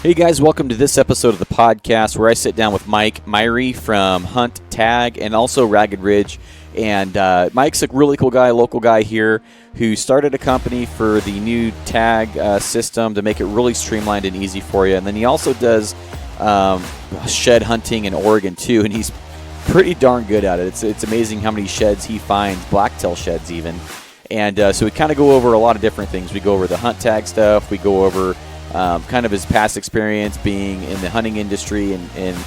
Hey guys, welcome to this episode of the podcast where I sit down with Mike Myre from Hunt Tag and also Ragged Ridge. And Mike's a really cool guy, local guy here, who started a company for the new tag system to make it really streamlined and easy for you. And then he also does shed hunting in Oregon too, and he's pretty darn good at it. It's amazing how many sheds he finds, blacktail sheds even. And so we kind of go over a lot of different things. We go over the hunt tag stuff. We go over kind of his past experience being in the hunting industry and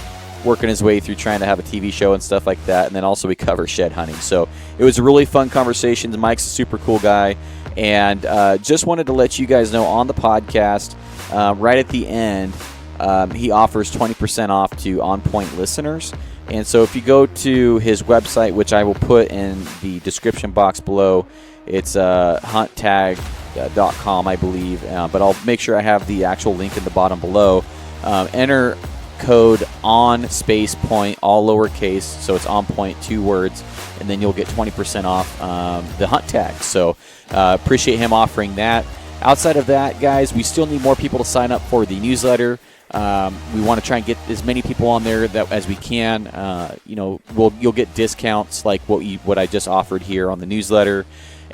working his way through trying to have a TV show and stuff like that. And then also we cover shed hunting. So it was a really fun conversation. Mike's a super cool guy. And just wanted to let you guys know on the podcast, right at the end, he offers 20% off to On Point listeners. And so if you go to his website, which I will put in the description box below, it's hunttag.com, I believe, but I'll make sure I have the actual link in the bottom below. Enter code on space point, all lowercase, so it's on point, 2 words, and then you'll get 20% off the hunt tag. So appreciate him offering that. Outside of that, guys, we still need more people to sign up for the newsletter. We want to try and get as many people on there as we can. You'll get discounts like what I just offered here on the newsletter.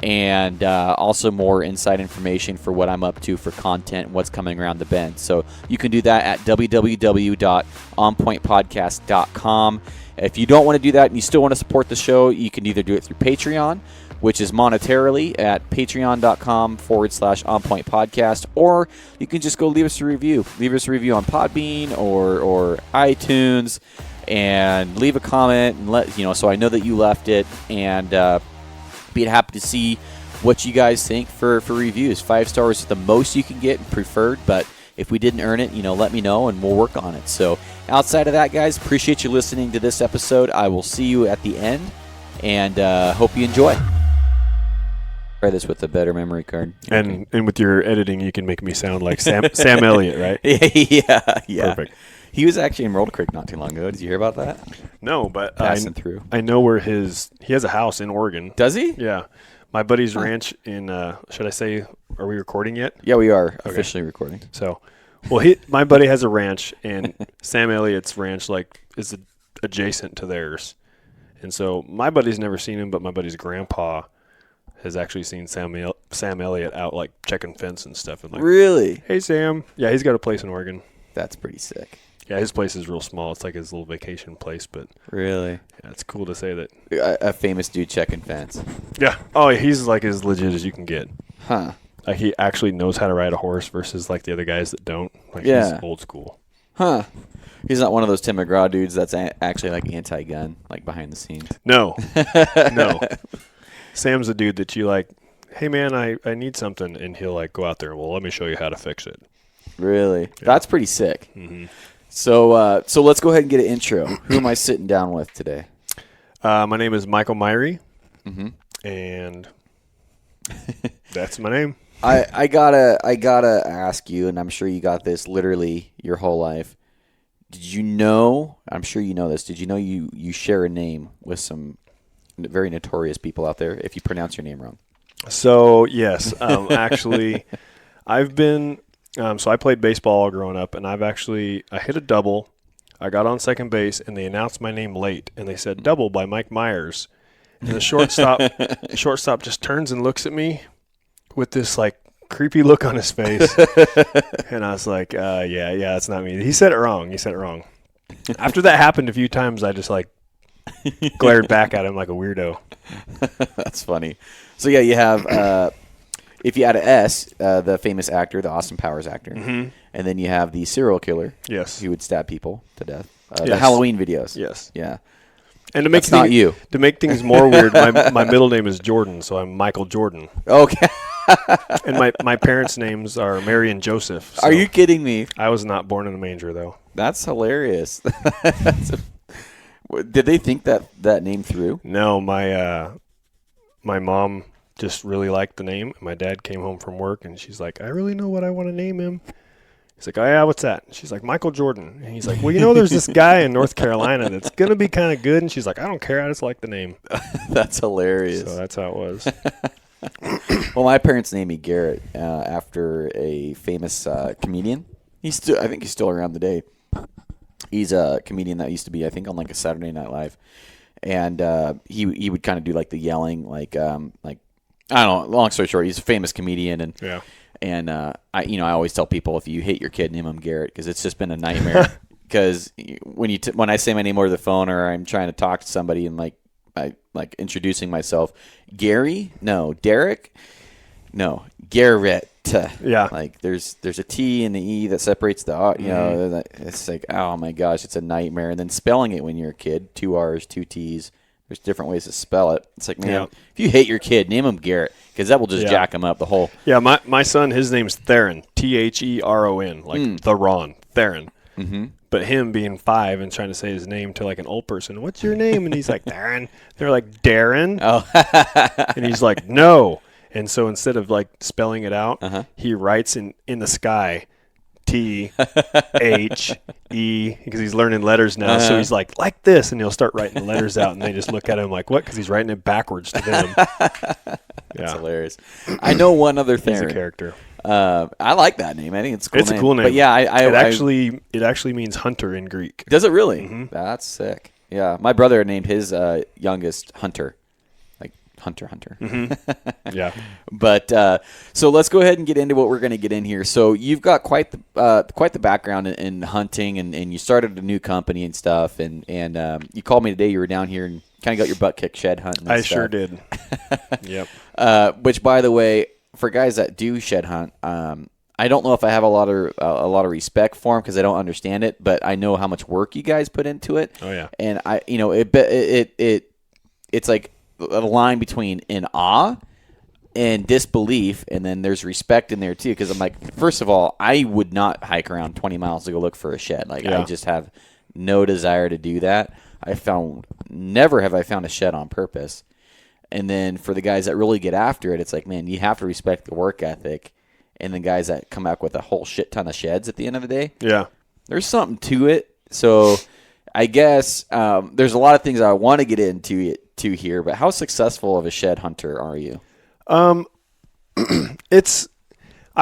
And also more inside information for what I'm up to for content and what's coming around the bend. So you can do that at www.onpointpodcast.com. If you don't want to do that and you still want to support the show, you can either do it through Patreon, which is monetarily at patreon.com/onpointpodcast, or you can just go leave us a review. Leave us a review on Podbean or iTunes and leave a comment and so I know that you left it, and be happy to see what you guys think for reviews. 5 stars is the most you can get, preferred, but if we didn't earn it, let me know and we'll work on it. So outside of that, guys, appreciate you listening to this episode. I will see you at the end, and hope you enjoy. Try this with a better memory card. And with your editing, you can make me sound like Sam Elliott, right? Yeah. Perfect. He was actually in Rolled Creek not too long ago. Did you hear about that? No, but Passing through. I know where he has a house in Oregon. Does he? Yeah. My buddy's ranch in, should I say, are we recording yet? Yeah, we are officially recording. So, well, my buddy has a ranch, and Sam Elliott's ranch is adjacent to theirs. And so my buddy's never seen him, but my buddy's grandpa has actually seen Sam Elliott out checking fence and stuff. And really? Hey, Sam. Yeah, he's got a place in Oregon. That's pretty sick. Yeah, his place is real small. It's like his little vacation place, but really, yeah, it's cool to say that a famous dude checking fence. Yeah. Oh, he's as legit as you can get. Huh? He actually knows how to ride a horse versus the other guys that don't. Yeah. He's old school. Huh? He's not one of those Tim McGraw dudes that's actually anti-gun, behind the scenes. No, no. Sam's a dude that you hey man, I need something, and he'll go out there. Well, let me show you how to fix it. Really? Yeah. That's pretty sick. Mm-hmm. So let's go ahead and get an intro. Who am I sitting down with today? My name is Michael Myre, mm-hmm. and that's my name. I gotta ask you, and I'm sure you got this literally your whole life. Did you know? I'm sure you know this. Did you know you share a name with some very notorious people out there if you pronounce your name wrong? So yes, actually, I've been. So I played baseball all growing up, and I hit a double. I got on second base, and they announced my name late, and they said double by Mike Myers. And the shortstop just turns and looks at me with this creepy look on his face, and I was like, yeah, that's not me. He said it wrong. After that happened a few times, I just glared back at him like a weirdo. That's funny. So yeah, you have. If you add an S, the famous actor, the Austin Powers actor, mm-hmm. and then you have the serial killer, yes, who would stab people to death. Yes. The Halloween videos, yes, yeah. And to make That's not you. To make things more weird, my middle name is Jordan, so I'm Michael Jordan. Okay. And my parents' names are Mary and Joseph. So are you kidding me? I was not born in a manger, though. That's hilarious. Did they think that name through? No, my mom just really liked the name. My dad came home from work, and she's like, I really know what I want to name him. He's like, oh, yeah, what's that? She's like, Michael Jordan. And he's like, well, there's this guy in North Carolina that's going to be kind of good. And she's like, I don't care. I just like the name. That's hilarious. So that's how it was. Well, my parents named me Garrett after a famous comedian. I think he's still around today. He's a comedian that used to be, I think, on like a Saturday Night Live, and he would kind of do like the yelling, like I don't know. Long story short, he's a famous comedian, and Yeah. And I always tell people, if you hate your kid, name him Garrett, because it's just been a nightmare. Because when I say my name over the phone, or I'm trying to talk to somebody and I introducing myself, Gary, no, Derek, no, Garrett. Yeah. Like there's a T and the E that separates the it's like, oh my gosh, it's a nightmare. And then spelling it when you're a kid, 2 R's, 2 T's. There's different ways to spell it. It's like, man, if you hate your kid, name him Garrett, because that will just jack him up the whole. Yeah, my son, his name's Theron, Theron, like the Ron, Theron. Mm-hmm. But him being 5 and trying to say his name to like an old person, what's your name? And he's like, Theron. They're like, Darren. Oh. And he's like, no. And so instead of like spelling it out, he writes in the sky, T-H-E, because he's learning letters now. So he's like this, and he'll start writing letters out, and they just look at him like, what? Because he's writing it backwards to them. That's hilarious. I know one other thing. He's a character. I like that name. I think it's a cool name. It's a cool name. But yeah, it actually means hunter in Greek. Does it really? Mm-hmm. That's sick. Yeah, my brother named his youngest Hunter. Hunter. Mm-hmm. Yeah. But so let's go ahead and get into what we're going to get in here. So you've got quite the background in hunting, and you started a new company and stuff. And you called me today. You were down here and kind of got your butt kicked shed hunting. I sure did. Yep. Which, by the way, for guys that do shed hunt, I don't know if I have a lot of respect for them because I don't understand it, but I know how much work you guys put into it. Oh yeah. And it's like a line between in awe and disbelief, and then there's respect in there too, because I'm like, first of all, I would not hike around 20 miles to go look for a shed. I just have no desire to do that. Never have I found a shed on purpose. And then for the guys that really get after it, it's like, man, you have to respect the work ethic. And then guys that come back with a whole shit ton of sheds at the end of the day, there's something to it. So I guess there's a lot of things I want to get into here, but how successful of a shed hunter are you? I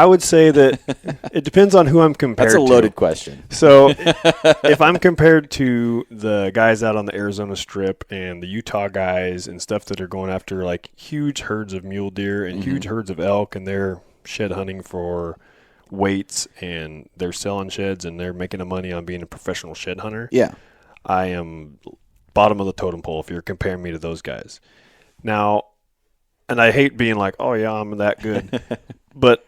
would say that it depends on who I'm compared to. That's a loaded question. So if I'm compared to the guys out on the Arizona Strip and the Utah guys and stuff that are going after like huge herds of mule deer and huge herds of elk, and they're shed hunting for weights and they're selling sheds and they're making money on being a professional shed hunter. Yeah. I am bottom of the totem pole if you're comparing me to those guys. Now, and I hate being like, oh yeah, I'm that good. But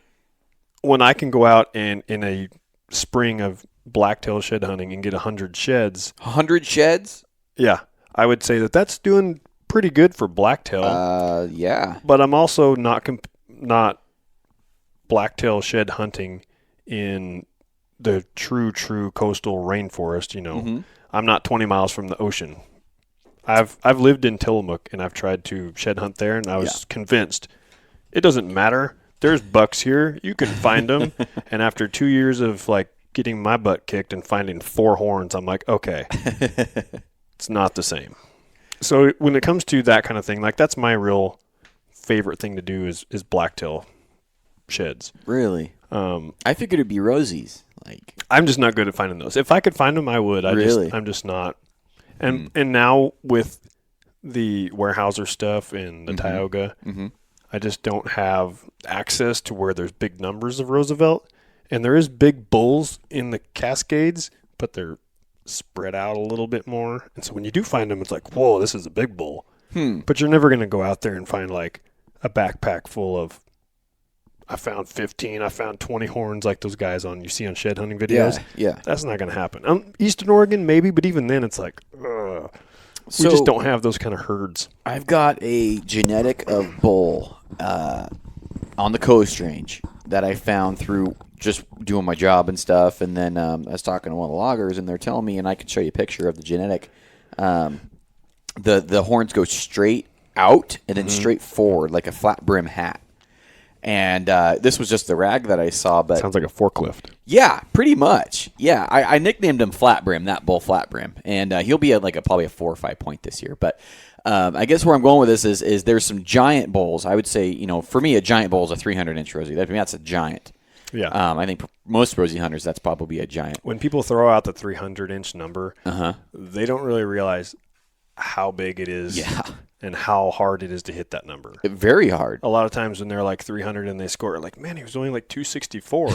when I can go out and in a spring of blacktail shed hunting and get 100 sheds. 100 sheds? Yeah. I would say that's doing pretty good for blacktail. Yeah. But I'm also not blacktail shed hunting in the true coastal rainforest, I'm not 20 miles from the ocean. I've lived in Tillamook, and I've tried to shed hunt there, and I was convinced it doesn't matter. There's bucks here. You can find them. And after 2 years of like getting my butt kicked and finding 4 horns, I'm like, okay, it's not the same. So when it comes to that kind of thing, like that's my real favorite thing to do is blacktail sheds. Really? I figured it'd be rosies. I'm just not good at finding those. If I could find them, I would. I'm just not. And now with the Weyerhaeuser stuff and the Tioga, I just don't have access to where there's big numbers of Roosevelt. And there is big bulls in the Cascades, but they're spread out a little bit more. And so when you do find them, it's like, whoa, this is a big bull. But you're never going to go out there and find like a backpack full of, I found 15, I found 20 horns like those guys you see on shed hunting videos. Yeah. That's not going to happen. Eastern Oregon, maybe, but even then it's like, we just don't have those kind of herds. I've got a genetic of bull on the Coast Range that I found through just doing my job and stuff. And then I was talking to one of the loggers, and they're telling me, and I can show you a picture of the genetic. The horns go straight out and then straight forward like a flat brim hat. And this was just the rag that I saw. But sounds like a forklift. Yeah, pretty much. Yeah, I nicknamed him Flat Brim, that bull Flat Brim. And he'll be at probably a 4 or 5 point this year. But I guess where I'm going with this is there's some giant bulls. I would say, for me, a giant bull is a 300-inch rosy. That's a giant. Yeah. I think most rosy hunters, that's probably a giant. When people throw out the 300-inch number, they don't really realize how big it is and how hard it is to hit that number. Very hard. A lot of times when they're like 300 and they score, like, man, he was only like 264.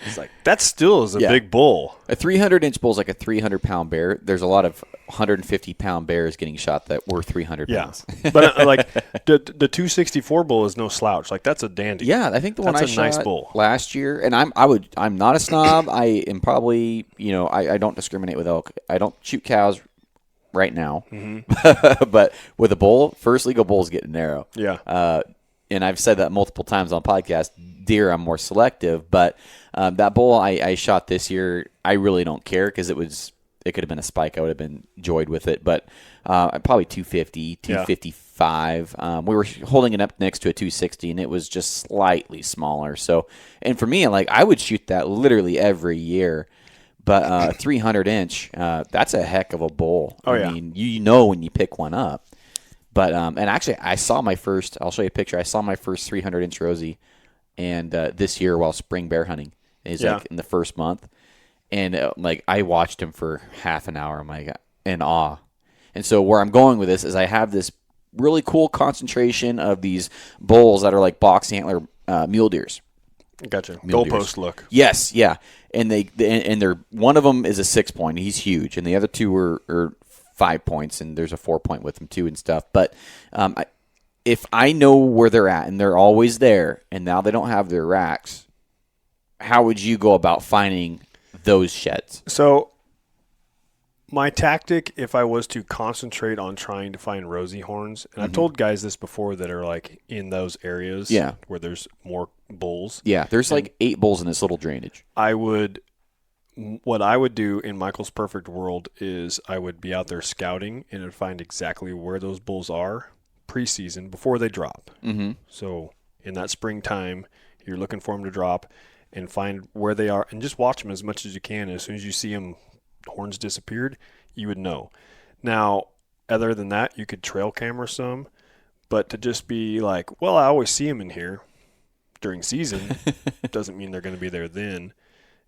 It's like, that still is a big bull. A 300-inch bull is like a 300-pound bear. There's a lot of 150-pound bears getting shot that were 300 pounds. But like the 264 bull is no slouch. Like, that's a dandy. Yeah, I think the one I shot nice bull. last year, and I'm not a snob. I am probably, I don't discriminate with elk. I don't shoot cows right now. But with a bull, first legal bull is getting narrow. Yeah. And I've said that multiple times on podcasts. Deer, I'm more selective, but that bull I shot this year, I really don't care because it could have been a spike. I would have been joyed with it, but probably 250, 255. We were holding it up next to a 260, and it was just slightly smaller. So, and for me, like, I would shoot that literally every year. But 300-inch, that's a heck of a bull. I mean, when you pick one up. But and actually, I saw my first. I'll show you a picture. I saw my first 300-inch rosy, and this year while spring bear hunting, is like in the first month, and like I watched him for half an hour. I'm like in awe. And so where I'm going with this is I have this really cool concentration of these bulls that are like box antler mule deers. Gotcha. Goalpost look. Yes, yeah, and they're one of them is a 6-point. He's huge, and the other two are 5 points, and there's a 4-point with them too and stuff. But if I know where they're at and they're always there, and now they don't have their racks, how would you go about finding those sheds? So my tactic, if I was to concentrate on trying to find rosy horns, and I've told guys this before that are like in those areas where there's more bulls. Yeah, there's like 8 bulls in this little drainage. What I would do in Michael's perfect world is I would be out there scouting and I'd find exactly where those bulls are preseason before they drop. So in that springtime, you're looking for them to drop and find where they are and just watch them as much as you can. As soon as you see them, horns disappeared, you would know. Now, other than that, you could trail camera some, but to just be like, well, I always see them in here during season doesn't mean they're going to be there then.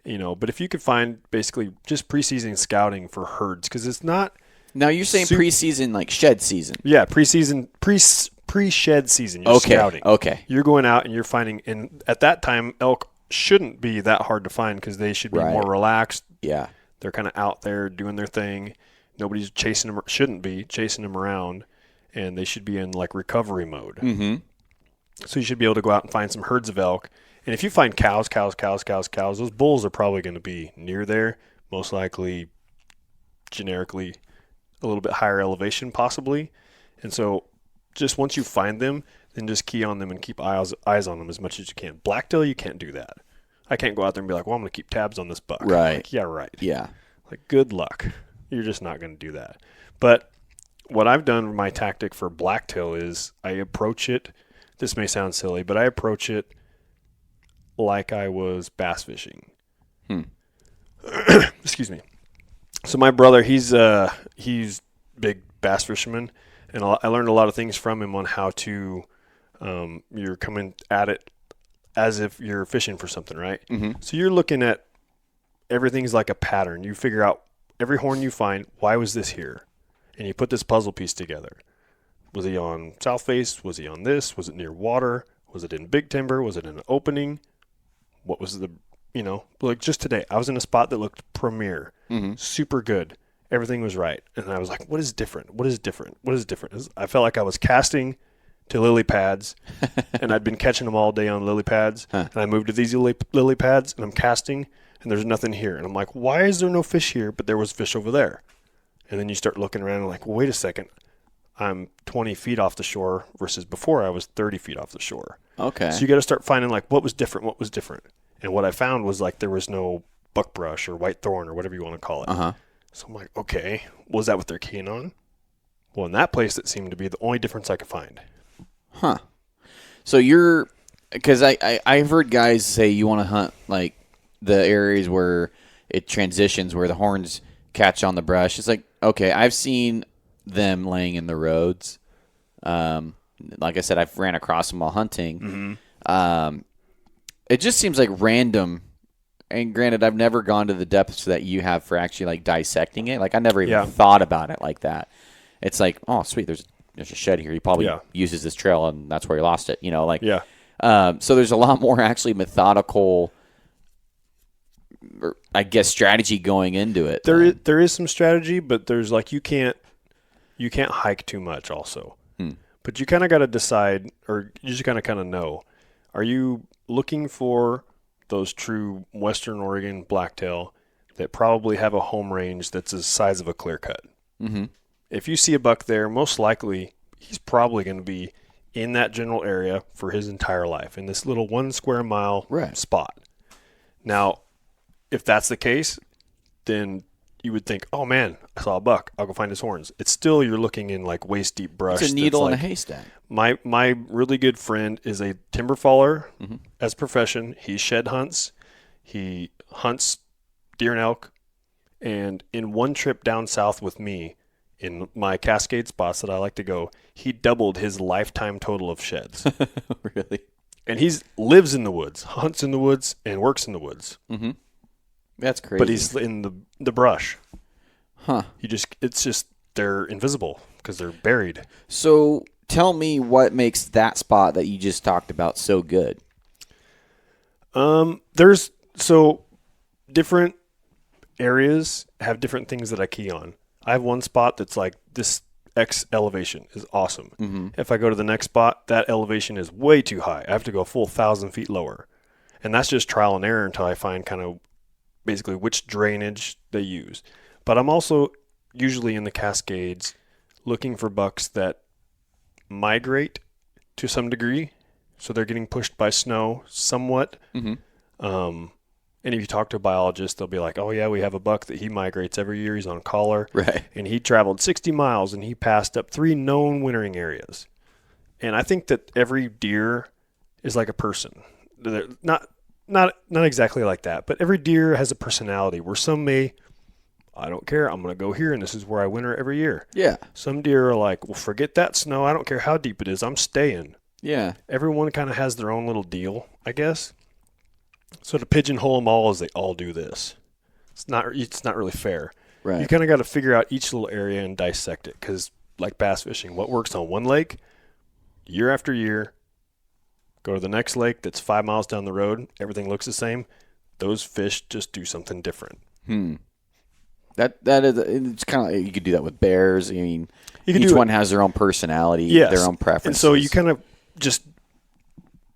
But if you could find basically just preseason scouting for herds, because it's not. Now you're saying preseason, like shed season. Yeah, preseason, pre-shed season. You're scouting. Okay. You're going out and you're finding, and at that time, elk shouldn't be that hard to find because they should be more relaxed. Yeah. They're kind of out there doing their thing. Nobody's chasing them, shouldn't be chasing them around, and they should be in like recovery mode. So you should be able to go out and find some herds of elk. And if you find cows, those bulls are probably going to be near there, most likely generically a little bit higher elevation possibly. And so just once you find them, then just key on them and keep eyes on them as much as you can. Blacktail, you can't do that. I can't go out there and be like, well, I'm going to keep tabs on this buck. Right. Like, yeah, right. Yeah. Like, good luck. You're just not going to do that. But what I've done, my tactic for blacktail is I approach it. This may sound silly, but I approach it like I was bass fishing. Excuse me. So my brother, he's big bass fisherman, and I learned a lot of things from him on how to you're coming at it as if you're fishing for something, right? So you're looking at everything's like a pattern. You figure out every horn you find, why was this here? And you put this puzzle piece together. Was he on south face? Was he on this? Was it near water? Was it in big timber? Was it in an opening? What was the, like just today, I was in a spot that looked premier, super good. Everything was right. And I was like, what is different? What is different? What is different? I felt like I was casting to lily pads, and I'd been catching them all day on lily pads. And I moved to these lily pads, and I'm casting, and there's nothing here. And I'm like, why is there no fish here? But there was fish over there. And then you start looking around and like, well, wait a second. I'm 20 feet off the shore versus before I was 30 feet off the shore. Okay. So you got to start finding like what was different. And what I found was like there was no buckbrush or white thorn or whatever you want to call it. So I'm like, okay, was that what they're keying on? Well, in that place, that seemed to be the only difference I could find. So because I've heard guys say you want to hunt like the areas where it transitions, where the horns catch on the brush. It's like, okay, I've seen them laying in the roads. Like I said, I've ran across them while hunting. It just seems like random. And granted, I've never gone to the depths that you have for actually like dissecting it. Like I never even thought about it like that. It's like, oh, sweet, there's a shed here. He probably uses this trail, and that's where he lost it. So there's a lot more actually methodical, I guess, strategy going into it. There is some strategy, but there's like you can't hike too much also. But you kind of got to decide, or you just kind of know, are you looking for those true Western Oregon blacktail that probably have a home range that's the size of a clear cut? Mm-hmm. If you see a buck there, most likely he's probably going to be in that general area for his entire life, in this little 1 square mile spot. Now, if that's the case, then you would think, oh man, I saw a buck. I'll go find his horns. It's still, you're looking in like waist deep brush. It's a needle in a haystack. My really good friend is a timber faller as a profession. He shed hunts. He hunts deer and elk. And in one trip down south with me, in my Cascade spots that I like to go, he doubled his lifetime total of sheds. Really? And he lives in the woods, hunts in the woods, and works in the woods. Mm-hmm. That's crazy. But he's in the brush. Huh. It's just they're invisible because they're buried. So tell me what makes that spot that you just talked about so good. There's different areas have different things that I key on. I have one spot that's like this X elevation is awesome. Mm-hmm. If I go to the next spot, that elevation is way too high. I have to go a full 1,000 feet lower. And that's just trial and error until I find kind of basically which drainage they use. But I'm also usually in the Cascades looking for bucks that migrate to some degree. So they're getting pushed by snow somewhat. Mm-hmm. And if you talk to a biologist, they'll be like, oh, yeah, we have a buck that he migrates every year. He's on collar. Right. And he traveled 60 miles, and he passed up 3 known wintering areas. And I think that every deer is like a person. They're not exactly like that, but every deer has a personality where some may, I don't care, I'm going to go here, and this is where I winter every year. Yeah. Some deer are like, well, forget that snow. I don't care how deep it is. I'm staying. Yeah. Everyone kind of has their own little deal, I guess. So to pigeonhole them all as they all do this, it's not really fair. Right. You kind of got to figure out each little area and dissect it, because like bass fishing, what works on one lake, year after year, go to the next lake that's 5 miles down the road, everything looks the same. Those fish just do something different. That is, it's kind of like, you could do that with bears. I mean, each one has their own personality, their own preferences. And so you kind of just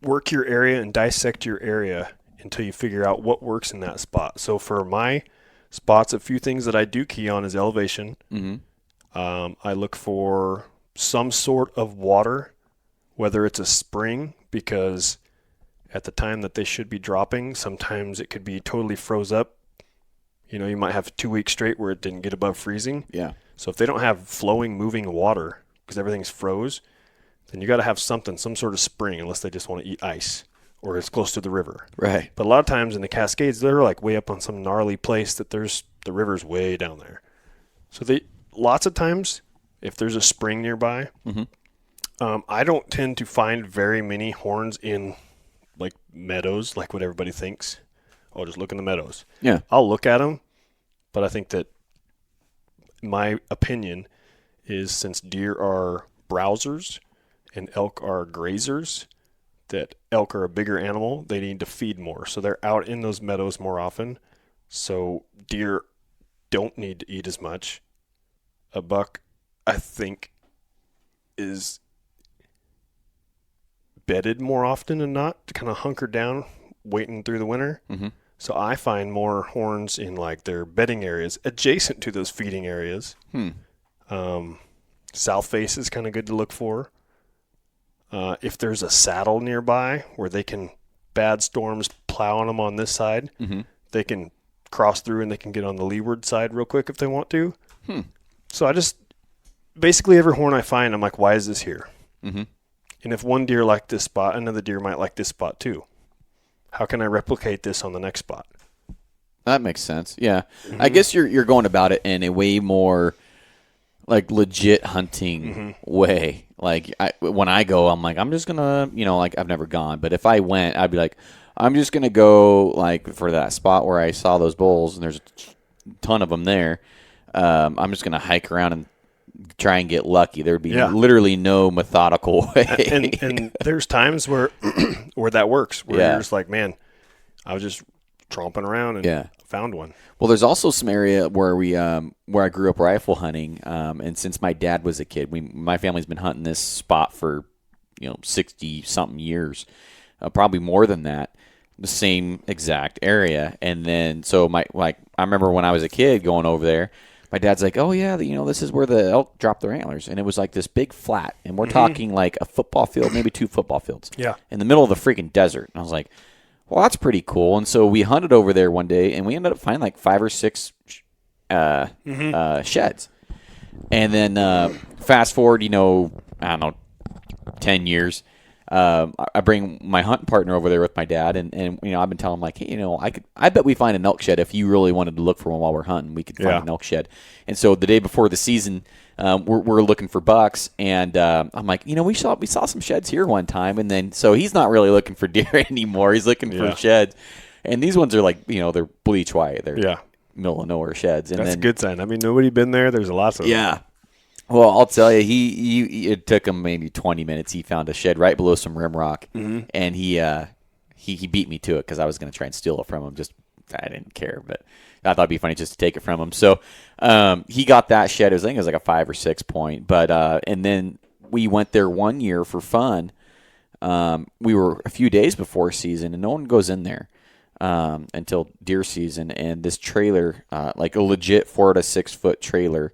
work your area and dissect your area until you figure out what works in that spot. So for my spots, a few things that I do key on is elevation. Mm-hmm. I look for some sort of water, whether it's a spring, because at the time that they should be dropping, sometimes it could be totally froze up. You know, you might have 2 weeks straight where it didn't get above freezing. Yeah. So if they don't have flowing, moving water because everything's froze, then you got to have some sort of spring, unless they just want to eat ice or it's close to the river. Right. But a lot of times in the Cascades, they're like way up on some gnarly place that the river's way down there. So lots of times, if there's a spring nearby, I don't tend to find very many horns in like meadows, like what everybody thinks. Oh, just look in the meadows. Yeah. I'll look at them, but I think that my opinion is, since deer are browsers and elk are grazers, that elk are a bigger animal. They need to feed more. So they're out in those meadows more often. So deer don't need to eat as much. A buck, I think, is bedded more often than not, to kind of hunker down, waiting through the winter. Mm-hmm. So I find more horns in like their bedding areas adjacent to those feeding areas. South face is kind of good to look for. If there's a saddle nearby where they can, bad storms plow on them on this side, they can cross through and they can get on the leeward side real quick if they want to. So I just, basically every horn I find, I'm like, why is this here? And if one deer liked this spot, another deer might like this spot too. How can I replicate this on the next spot? That makes sense. Yeah. I guess you're going about it in a way more like legit hunting way. Like when I go, I'm like, I'm just going to, like I've never gone, but if I went, I'd be like, I'm just going to go like for that spot where I saw those bulls, and there's a ton of them there. I'm just going to hike around and try and get lucky. There'd be literally no methodical way. And there's times where where that works, where you're just like, man, I was just tromping around and found one. Well, there's also some area where where I grew up rifle hunting, and since my dad was a kid, my family's been hunting this spot for 60 something years, probably more than that. The same exact area, and then so I remember when I was a kid going over there. My dad's like, oh, yeah, this is where the elk drop their antlers. And it was like this big flat. And we're talking like a football field, maybe 2 football fields. Yeah. In the middle of the freaking desert. And I was like, well, that's pretty cool. And so we hunted over there one day, and we ended up finding like 5 or 6 sheds. And then fast forward, I don't know, 10 years. I bring my hunting partner over there with my dad, and I've been telling him like, hey, I bet we find an elk shed if you really wanted to look for one while we're hunting. We could find an elk shed. And so the day before the season, we're looking for bucks, and I'm like, we saw some sheds here one time, and then so he's not really looking for deer anymore. He's looking for sheds, and these ones are like they're bleach white. They're middle of nowhere sheds. And that's a good sign. I mean, nobody been there. There's lots of them. Well, I'll tell you, it took him maybe 20 minutes. He found a shed right below some rim rock, and he beat me to it because I was going to try and steal it from him. I didn't care, but I thought it'd be funny just to take it from him. So he got that shed. I think it was like a 5 or 6 point. But and then we went there one year for fun. We were a few days before season, and no one goes in there until deer season. And this trailer, like a legit 4 to 6 foot trailer,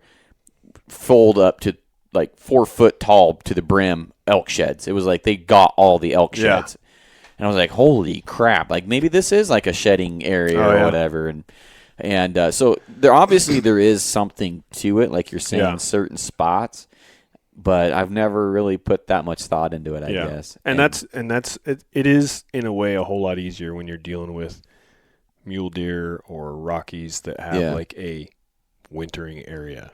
fold up to like 4 foot tall to the brim elk sheds. It was like they got all the elk sheds. And I was like, holy crap, like maybe this is like a shedding area or whatever. And so there is something to it, like you're saying, certain spots, but I've never really put that much thought into it, I guess. And it is in a way a whole lot easier when you're dealing with mule deer or Rockies that have like a wintering area.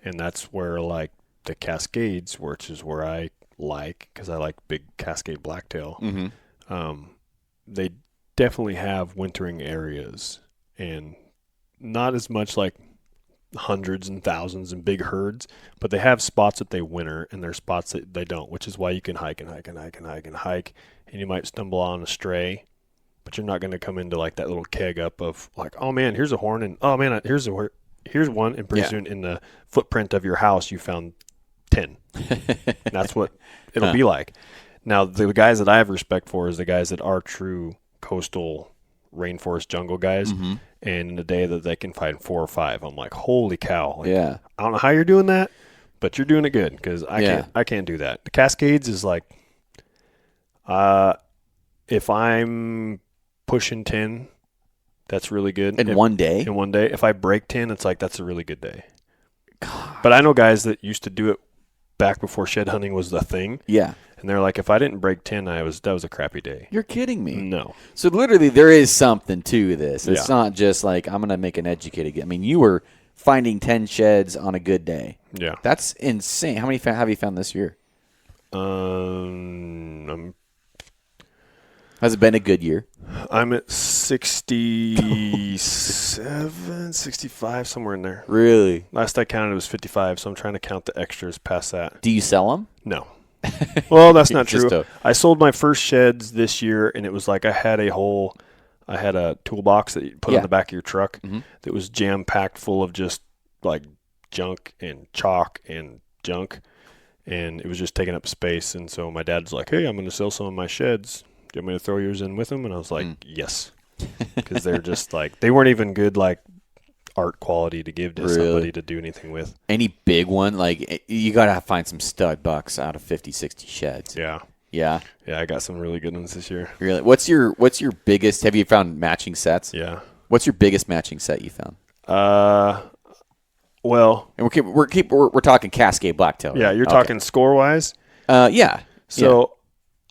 And that's where, like, the Cascades, which is where I like, because I like big Cascade blacktail, they definitely have wintering areas. And not as much like hundreds and thousands and big herds, but they have spots that they winter, and there's spots that they don't, which is why you can hike and hike and hike and hike and hike, and you might stumble on a stray, but you're not going to come into, like, that little keg up of, like, oh, man, here's a horn, and, oh, man, here's one, and pretty soon in the footprint of your house you found 10. That's what it'll be like. Now, the guys that I have respect for is the guys that are true coastal rainforest jungle guys, and in a day that they can find 4 or 5, I'm like, holy cow. Like, I don't know how you're doing that, but you're doing it good, because I can't do that. The Cascades is like, if I'm pushing 10, that's really good. In one day? In one day. If I break 10, it's like, that's a really good day. God. But I know guys that used to do it back before shed hunting was the thing. Yeah. And they're like, if I didn't break 10, that was a crappy day. You're kidding me. No. So literally there is something to this. It's not just like, I'm going to make an educated guess. I mean, you were finding 10 sheds on a good day. Yeah. That's insane. How many have you found this year? Has it been a good year? I'm at 67, 65, somewhere in there. Really? Last I counted, it was 55, so I'm trying to count the extras past that. Do you sell them? No. Well, that's not true. I sold my first sheds this year, and it was like I had a toolbox that you put on the back of your truck that was jam-packed full of just like junk and chalk and junk, and it was just taking up space. And so my dad's like, hey, I'm going to sell some of my sheds. Do you want me to throw yours in with them? And I was like, yes. Because they're just like, they weren't even good like art quality to give to somebody to do anything with. Any big one? Like, you got to find some stud bucks out of 50, 60 sheds. Yeah. Yeah? Yeah, I got some really good ones this year. Really? What's your biggest, have you found matching sets? Yeah. What's your biggest matching set you found? Well. And we're talking Cascade Blacktail. Right? Yeah, you're talking score-wise? Yeah. So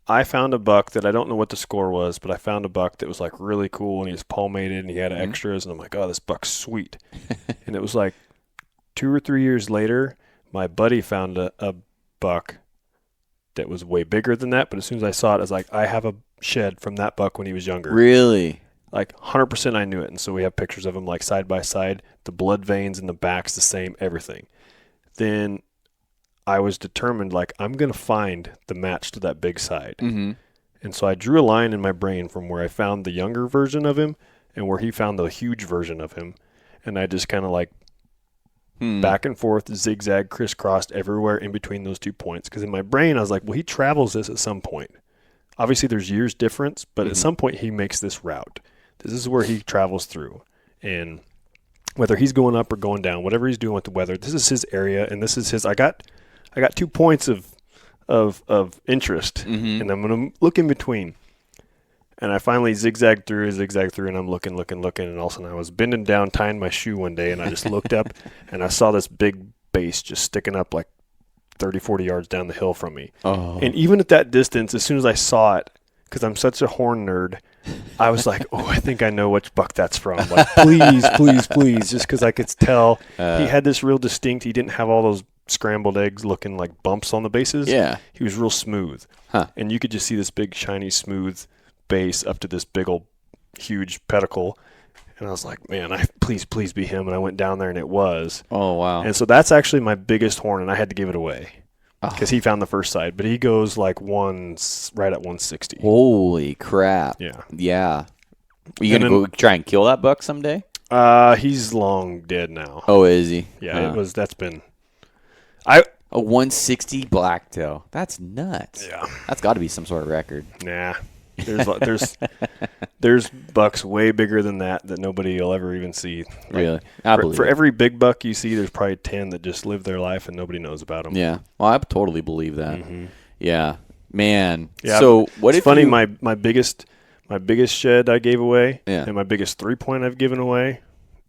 I found a buck that I don't know what the score was, but I found a buck that was like really cool, and he was palmated and he had extras, and I'm like, oh, this buck's sweet. And it was like 2 or 3 years later, my buddy found a buck that was way bigger than that. But as soon as I saw it, I was like, I have a shed from that buck when he was younger. Really? Like 100% I knew it. And so we have pictures of him like side by side. The blood veins in the back's the same, everything. Then I was determined, like, I'm going to find the match to that big side. Mm-hmm. And so I drew a line in my brain from where I found the younger version of him and where he found the huge version of him. And I just kind of like back and forth, zigzag, crisscrossed everywhere in between those 2 points. Because in my brain, I was like, well, he travels this at some point. Obviously, there's years difference, but at some point he makes this route. This is where he travels through. And whether he's going up or going down, whatever he's doing with the weather, this is his area, and this is his. I got 2 points of interest, and I'm going to look in between. And I finally zigzagged through, and I'm looking, and all of a sudden I was bending down, tying my shoe one day, and I just looked up, and I saw this big base just sticking up like 30, 40 yards down the hill from me. Oh. And even at that distance, as soon as I saw it, because I'm such a horn nerd, I was like, oh, I think I know which buck that's from. Like, please, just because I could tell he had this real distinct, he didn't have all those scrambled eggs looking like bumps on the bases. Yeah. He was real smooth. Huh. And you could just see this big, shiny, smooth base up to this big old huge pedicle. And I was like, man, please be him. And I went down there and it was. Oh, wow. And so that's actually my biggest horn, and I had to give it away because he found the first side. But he goes like right at 160. Holy crap. Yeah. Are you going to go try and kill that buck someday? He's long dead now. Oh, is he? Yeah, that's been. A 160 blacktail. That's nuts. Yeah. That's got to be some sort of record. Nah. There's bucks way bigger than that nobody will ever even see. Like, really? I believe for it. every big buck you see, there's probably 10 that just live their life and nobody knows about them. Yeah. Well, I totally believe that. Mm-hmm. Yeah. Man. Yeah. So what it's if funny, you... my biggest shed I gave away and my biggest 3-point I've given away,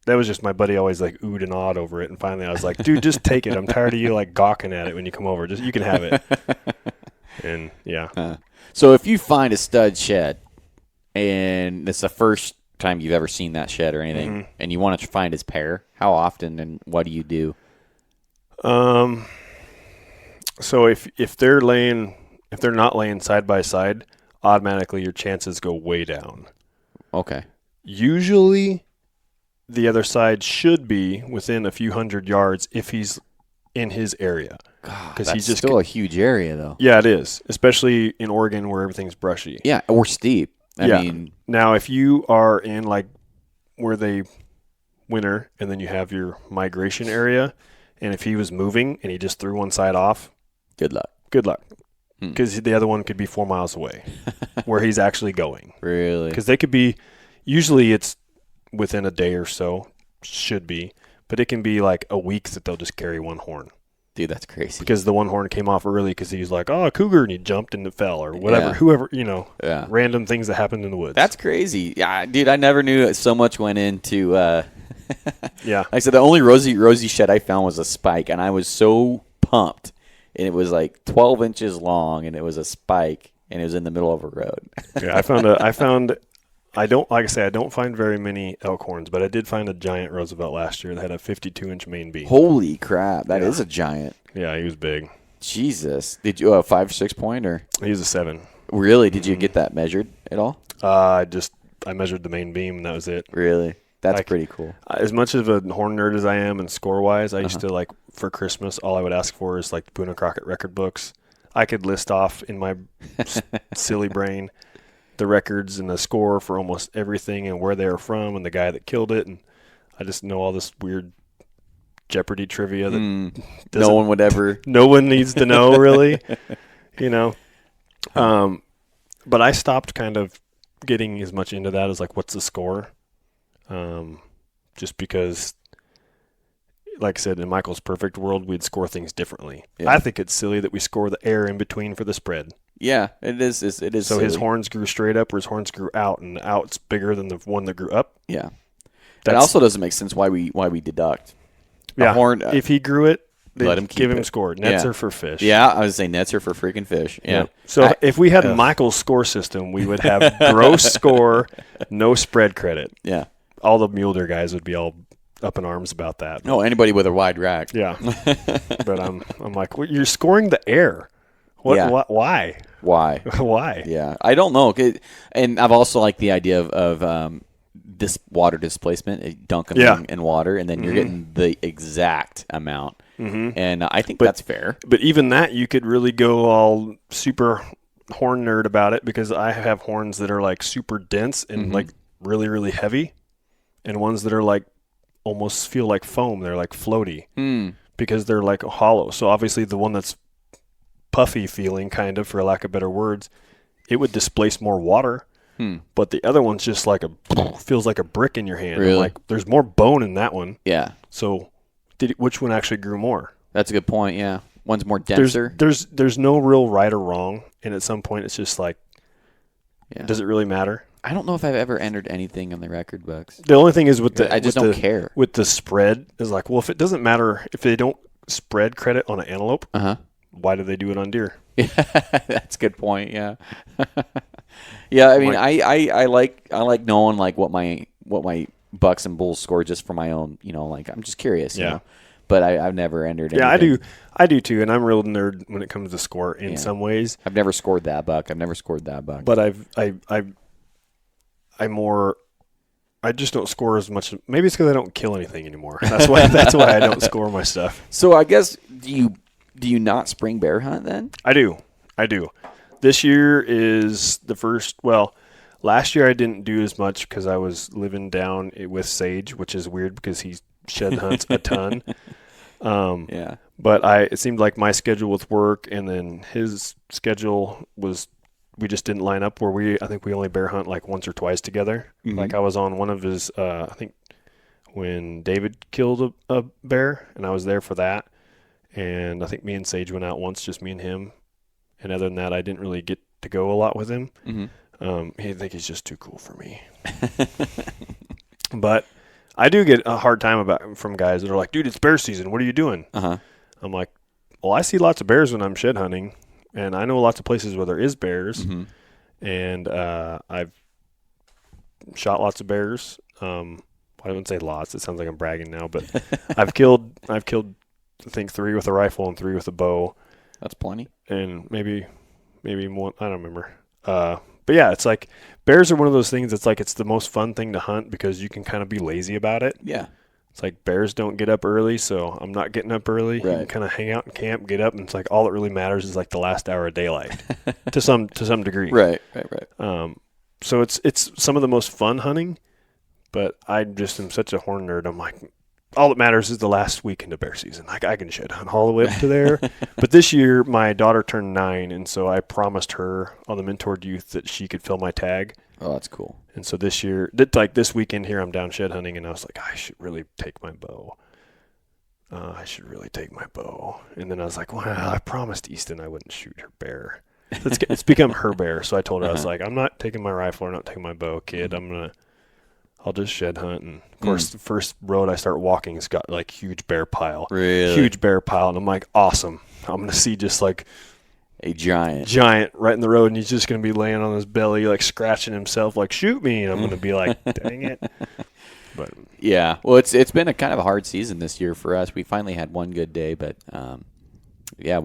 that was just my buddy always like oohed and awed over it. And finally I was like, dude, just take it. I'm tired of you like gawking at it when you come over. Just you can have it. And yeah. So if you find a stud shed and it's the first time you've ever seen that shed or anything, and you want to find his pair, how often and what do you do? So if they're not laying side by side, automatically your chances go way down. Okay. Usually the other side should be within a few hundred yards if he's in his area. Because he's just still a huge area, though. Yeah, it is, especially in Oregon where everything's brushy. Yeah, or steep. I mean, now if you are in like where they winter and then you have your migration area, and if he was moving and he just threw one side off, good luck. Because the other one could be 4 miles away where he's actually going. Really? Because they could be, usually it's within a day or so, should be, but it can be like a week that they'll just carry one horn. Dude, that's crazy. Because the one horn came off early because he was like, oh, a cougar, and he jumped and it fell, or whatever. Yeah. Whoever, random things that happened in the woods. That's crazy. Yeah, dude, I never knew so much went into yeah. Like I said, the only rosy shed I found was a spike, and I was so pumped. And it was like 12 inches long, and it was a spike, and it was in the middle of a road. Yeah, I don't find very many elk horns, but I did find a giant Roosevelt last year that had a 52-inch main beam. Holy crap, that is a giant. Yeah, he was big. Jesus. Did you 5 or 6 point or? He was a 7. Really? Did you get that measured at all? I measured the main beam, and that was it. Really? That's pretty cool. As much of a horn nerd as I am and score-wise, I used to, like, for Christmas, all I would ask for is, like, Boone and Crockett record books. I could list off in my silly brain the records and the score for almost everything and where they were from and the guy that killed it. And I just know all this weird Jeopardy trivia that no one would ever. No one needs to know, really, But I stopped kind of getting as much into that as, like, what's the score? Just because, like I said, in Michael's perfect world, we'd score things differently. Yeah. I think it's silly that we score the air in between for the spread. Yeah, it is. It is. So silly. His horns grew straight up, or his horns grew out, and the out's bigger than the one that grew up. Yeah, that also doesn't make sense. Why we deduct? Yeah, horn. If he grew it, let him give him score. Nets are for fish. Yeah, I was saying nets are for freaking fish. Yeah. So if we had Michael's score system, we would have gross score, no spread credit. Yeah. All the mule deer guys would be all up in arms about that. No, anybody with a wide rack. Yeah. But I'm like, well, you're scoring the air. What? Yeah. Why? Why? Why? Yeah, I don't know. And I've also liked the idea of this water displacement, dunk them in water, and then you're getting the exact amount. And I think that's fair. But even that, you could really go all super horn nerd about it, because I have horns that are like super dense and like really, really heavy, and ones that are like almost feel like foam. They're like floaty because they're like hollow. So obviously the one that's puffy feeling, kind of, for lack of better words, it would displace more water. But the other one's just like feels like a brick in your hand. Really? Like there's more bone in that one. Yeah. So which one actually grew more? That's a good point. Yeah. One's more denser. There's no real right or wrong, and at some point it's just like, does it really matter? I don't know if I've ever entered anything on the record books. The only thing is I just don't care. With the spread is like, well, if it doesn't matter, if they don't spread credit on an antelope, why do they do it on deer? Yeah, that's a good point. Yeah. Yeah, I mean, I like knowing like what my bucks and bulls score just for my own, like I'm just curious. You know? But I've never entered anything. Yeah, I do too, and I'm a real nerd when it comes to score in some ways. I've never scored that buck. I've never scored that buck. But I just don't score as much. Maybe it's because I don't kill anything anymore. That's why I don't score my stuff. So I guess do you not spring bear hunt then? I do. This year is the first. Well, last year I didn't do as much because I was living down with Sage, which is weird because he shed hunts a ton. But it seemed like my schedule with work and then his schedule was, we just didn't line up where I think we only bear hunt like once or twice together. Like I was on one of his, I think when David killed a bear, and I was there for that. And I think me and Sage went out once, just me and him. And other than that, I didn't really get to go a lot with him. I think he's just too cool for me. But I do get a hard time from guys that are like, dude, it's bear season. What are you doing? I'm like, well, I see lots of bears when I'm shed hunting, and I know lots of places where there is bears, and I've shot lots of bears. I wouldn't say lots. It sounds like I'm bragging now, but I've killed, I think 3 with a rifle and 3 with a bow. That's plenty. And maybe one. I don't remember. But yeah, it's like bears are one of those things that's like it's the most fun thing to hunt because you can kind of be lazy about it. Yeah. It's like bears don't get up early, so I'm not getting up early. Right. You can kind of hang out and camp, get up, and it's like all that really matters is like the last hour of daylight to some degree. Right. So it's some of the most fun hunting, but I just am such a horn nerd. I'm like, all that matters is the last weekend of bear season. Like I can shed hunt all the way up to there. But this year, my daughter turned 9, and so I promised her on the Mentored Youth that she could fill my tag. Oh, that's cool. And so this year, like this weekend here, I'm down shed hunting, and I was like, I should really take my bow. And then I was like, well, I promised Easton I wouldn't shoot her bear. It's become her bear. So I told her, I was like, I'm not taking my rifle, or not taking my bow, kid. I'll just shed hunt. And of course, the first road I start walking has got like huge bear pile. Really? Huge bear pile. And I'm like, awesome. I'm going to see just like a giant right in the road. And he's just going to be laying on his belly, like scratching himself, like, shoot me. And I'm going to be like, dang it. But yeah, well, it's been a kind of a hard season this year for us. We finally had one good day, but yeah,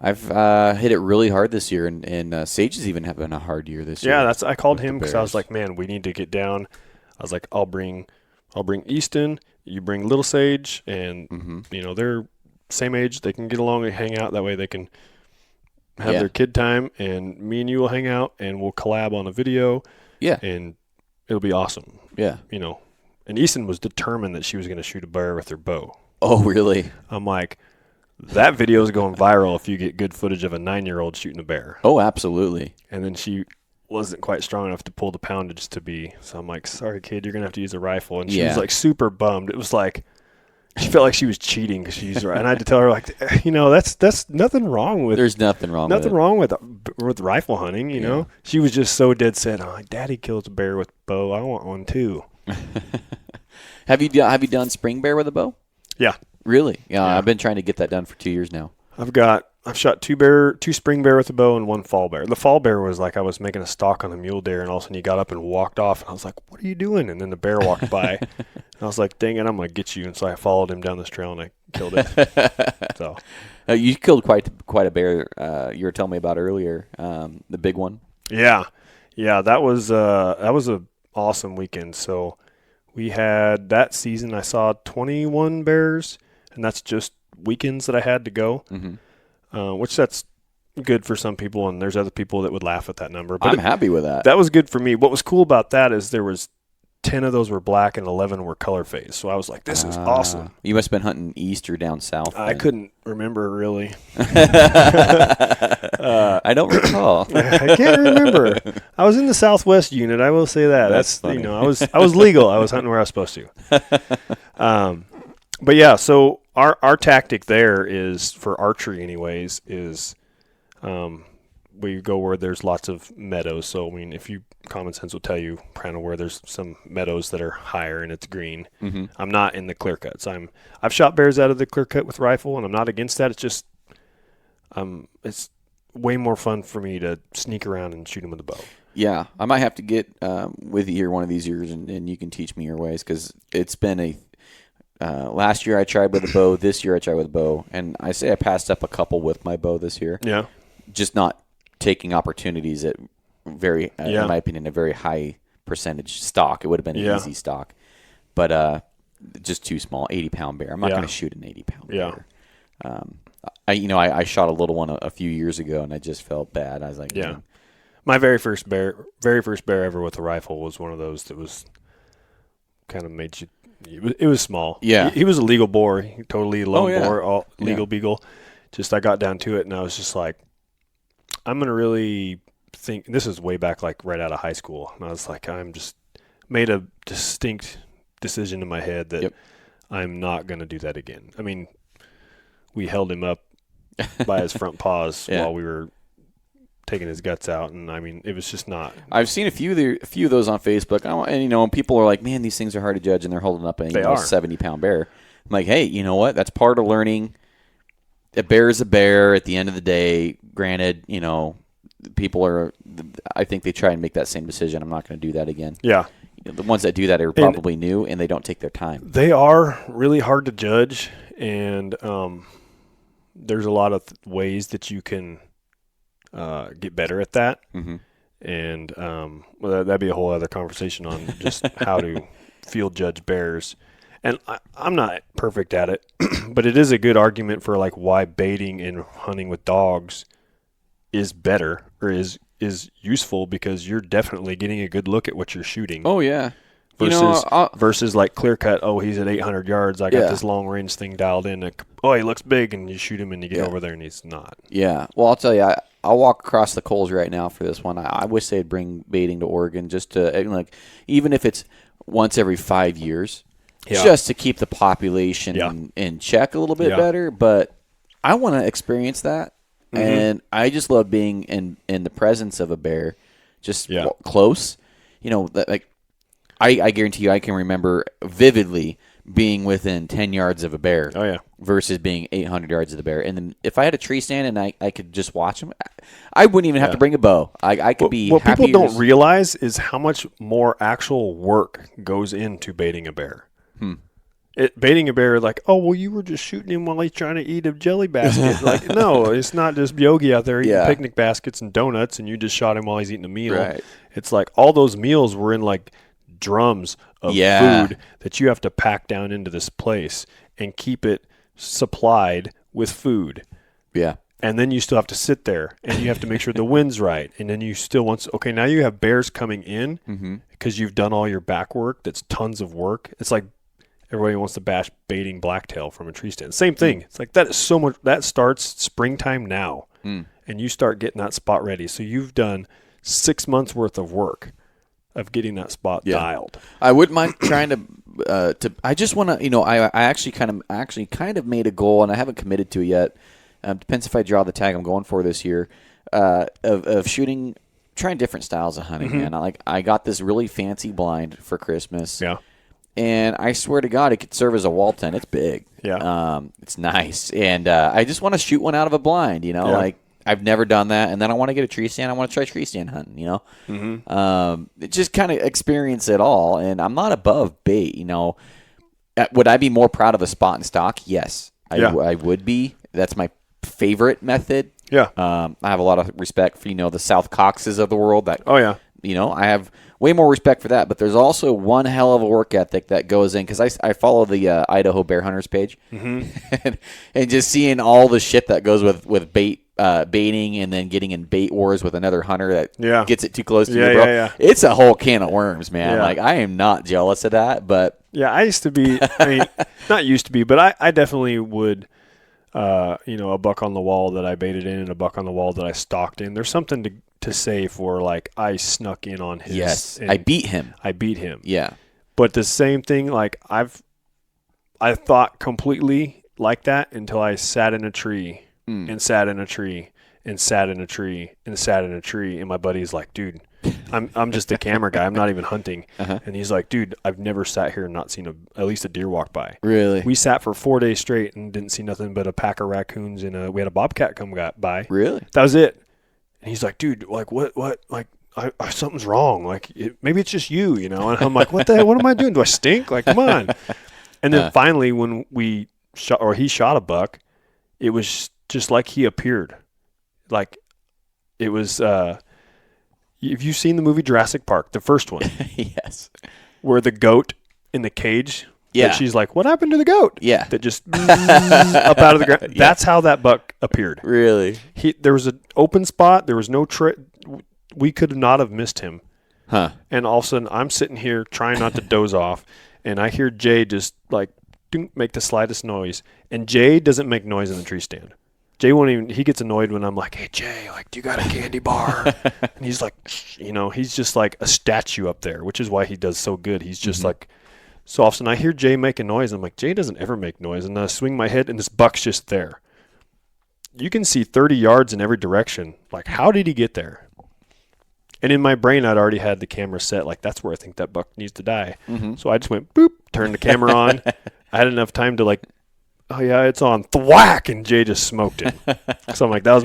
I've hit it really hard this year, and Sage is even having a hard year this year. Yeah, I called him because I was like, man, we need to get down. I was like, I'll bring Easton, you bring Little Sage, and they're same age. They can get along and hang out. That way they can have their kid time, and me and you will hang out, and we'll collab on a video. Yeah, and it'll be awesome. Yeah, And Easton was determined that she was going to shoot a bear with her bow. Oh, really? I'm like, that video is going viral if you get good footage of a 9-year-old shooting a bear. Oh, absolutely. And then she wasn't quite strong enough to pull the poundage to be. So I'm like, sorry, kid, you're going to have to use a rifle. And she was like super bummed. It was like, she felt like she was cheating because she used it. And I had to tell her, like, that's nothing wrong with. There's nothing wrong with rifle hunting, you know? She was just so dead set. Oh, Daddy kills a bear with a bow. I want one too. Have you done spring bear with a bow? Yeah. Really? Yeah, I've been trying to get that done for 2 years now. I've shot two spring bear with a bow and 1 fall bear. The fall bear was like I was making a stalk on a mule deer, and all of a sudden he got up and walked off, and I was like, "What are you doing?" And then the bear walked by. I was like, dang it, I'm going to get you. And so I followed him down this trail and I killed it. So you killed quite a bear. You were telling me about earlier, the big one. Yeah, that was a awesome weekend. So we had that season. I saw 21 bears, and that's just weekends that I had to go, which that's good for some people, and there's other people that would laugh at that number. But I'm happy with that. That was good for me. What was cool about that is there was 10 of those were black and 11 were color phase. So I was like, this is awesome. You must have been hunting east or down south. I couldn't remember really. I don't recall. I can't remember. I was in the Southwest unit. I will say that. That's funny. I was legal. I was hunting where I was supposed to. But yeah, so our tactic there is for archery, anyways, is we go where there's lots of meadows. So I mean, common sense will tell you kind of where there's some meadows that are higher and it's green. I'm not in the clear cuts. I've shot bears out of the clear cut with rifle, and I'm not against that. It's just it's way more fun for me to sneak around and shoot them with a bow. Yeah, I might have to get with you here one of these years, and you can teach me your ways, because it's been last year I tried with a bow. This year I tried with a bow, and I say I passed up a couple with my bow this year. Yeah, just not taking opportunities at in my opinion, a very high percentage stock. It would have been an easy stock, but just too small. 80-pound bear. I'm not going to shoot an 80-pound bear. I shot a little one a few years ago, and I just felt bad. I was like, yeah. My very first bear ever with a rifle was one of those that was kind of made you. It was small. Yeah, he was a legal boar, totally lone boar, all legal beagle. Just I got down to it, and I was just like, I'm gonna really think. This is way back, like right out of high school, and I was like, I'm just made a distinct decision in my head that I'm not gonna do that again. I mean, we held him up by his front paws while we were taking his guts out, and I mean, it was just not. I've seen a few of those on Facebook, and people are like, "Man, these things are hard to judge," and they're holding up a 70-pound bear. I'm like, "Hey, you know what? That's part of learning. A bear is a bear. At the end of the day, granted, people are. I think they try and make that same decision. I'm not going to do that again. Yeah, the ones that do that are probably new, and they don't take their time. They are really hard to judge, and there's a lot of ways that you can get better at that. And that'd be a whole other conversation on just how to field judge bears. And I'm not perfect at it, but it is a good argument for like why baiting and hunting with dogs is better or is useful, because you're definitely getting a good look at what you're shooting. Oh yeah. Versus like clear cut. Oh, he's at 800 yards. I got this long range thing dialed in. He looks big, and you shoot him, and you get over there, and he's not. Yeah. Well, I'll tell you, I'll walk across the coals right now for this one. I wish they'd bring baiting to Oregon, just to even if it's once every 5 years, just to keep the population in check a little bit better. But I want to experience that, and I just love being in the presence of a bear, just close. I guarantee you I can remember vividly being within 10 yards of a bear versus being 800 yards of the bear. And then if I had a tree stand and I could just watch them, I wouldn't even have to bring a bow. I could be What people don't realize is how much more actual work goes into baiting a bear. Baiting a bear, like, you were just shooting him while he's trying to eat a jelly basket. Like, no, it's not just Yogi out there eating picnic baskets and donuts, and you just shot him while he's eating a meal. Right. It's like all those meals were in like drums of food that you have to pack down into this place and keep it supplied with food. Yeah. And then you still have to sit there, and you have to make sure the wind's right. And then you still now you have bears coming in because you've done all your back work. That's tons of work. It's like everybody wants to bash baiting blacktail from a tree stand. Same thing. It's like that is so much. That starts springtime now, and you start getting that spot ready. So you've done 6 months worth of work of getting that spot dialed. I wouldn't mind trying to. I just want to. I actually kind of made a goal, and I haven't committed to it yet. Depends if I draw the tag I'm going for this year. Of shooting, trying different styles of hunting. Man, I got this really fancy blind for Christmas. Yeah. And I swear to God, it could serve as a wall tent. It's big. Yeah. It's nice, and I just want to shoot one out of a blind. I've never done that, and then I want to get a tree stand. I want to try tree stand hunting, Just kind of experience it all, and I'm not above bait, Would I be more proud of a spot and stock? Yes, Yeah. I would be. That's my favorite method. Yeah. I have a lot of respect for, the South Coxes of the world. That, Oh, yeah. I have way more respect for that. But there's also one hell of a work ethic that goes in, because I follow the Idaho Bear Hunters page, and just seeing all the shit that goes with baiting, and then getting in bait wars with another hunter that gets it too close to you, bro. Yeah. It's a whole can of worms, man. Yeah. Like, I am not jealous of that, but Yeah, I used to be, not used to be, but I definitely would, a buck on the wall that I baited in and a buck on the wall that I stalked in. There's something to say for, like, I snuck in on his. Yes, I beat him. Yeah. But the same thing, like, I thought completely like that until I sat in a tree and sat in a tree and sat in a tree and sat in a tree. And my buddy's like, dude, I'm just a camera guy. I'm not even hunting. And he's like, dude, I've never sat here and not seen at least a deer walk by. Really? We sat for 4 days straight and didn't see nothing but a pack of raccoons, and we had a bobcat come by. Really? That was it. And he's like, dude, like, what, like, something's wrong. Like, maybe it's just you, And I'm like, what the hell? What am I doing? Do I stink? Like, come on. And then finally, when he shot a buck, it was just like he appeared. Like, it was, have you seen the movie Jurassic Park, the first one? Yes. Where the goat in the cage? Yeah. That she's like, what happened to the goat? Yeah. That just up out of the ground. Yeah. That's how that buck appeared. Really? There was an open spot. There was no we could not have missed him. Huh. And all of a sudden, I'm sitting here trying not to doze off, and I hear Jay just, like, make the slightest noise. And Jay doesn't make noise in the tree stand. Jay won't even, he gets annoyed when I'm like, hey, Jay, like, do you got a candy bar? And he's like, he's just like a statue up there, which is why he does so good. He's just like, so often I hear Jay make a noise. I'm like, Jay doesn't ever make noise. And I swing my head, and this buck's just there. You can see 30 yards in every direction. Like, how did he get there? And in my brain, I'd already had the camera set. Like, that's where I think that buck needs to die. So I just went, boop, turned the camera on. I had enough time to, like, oh, yeah, it's on. Thwack! And Jay just smoked him. So I'm like, that was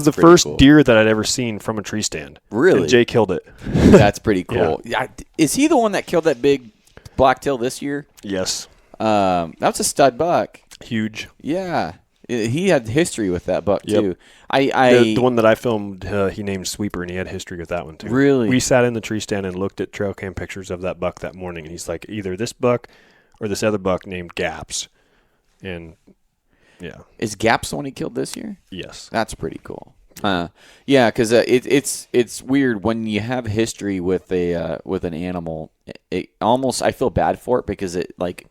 the first cool deer that I'd ever seen from a tree stand. Really? And Jay killed it. That's pretty cool. Yeah. Is he the one that killed that big blacktail this year? Yes. That was a stud buck. Huge. Yeah. He had history with that buck, too. The one that I filmed, he named Sweeper, and he had history with that one, too. Really? We sat in the tree stand and looked at trail cam pictures of that buck that morning, and he's like, either this buck or this other buck named Gaps. And, yeah. Is Gaps the one he killed this year? Yes. That's pretty cool. Yeah, because it's weird when you have history with an animal. It almost, I feel bad for it, because it, like,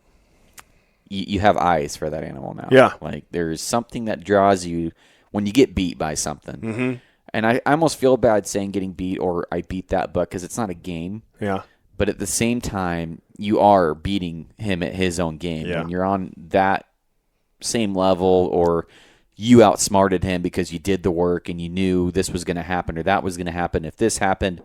you have eyes for that animal now. Yeah. Like, there's something that draws you when you get beat by something. And I almost feel bad saying getting beat or I beat that buck, because it's not a game. Yeah. But at the same time, you are beating him at his own game. Yeah. When you're on that same level, or you outsmarted him because you did the work and you knew this was going to happen or that was going to happen. If this happened,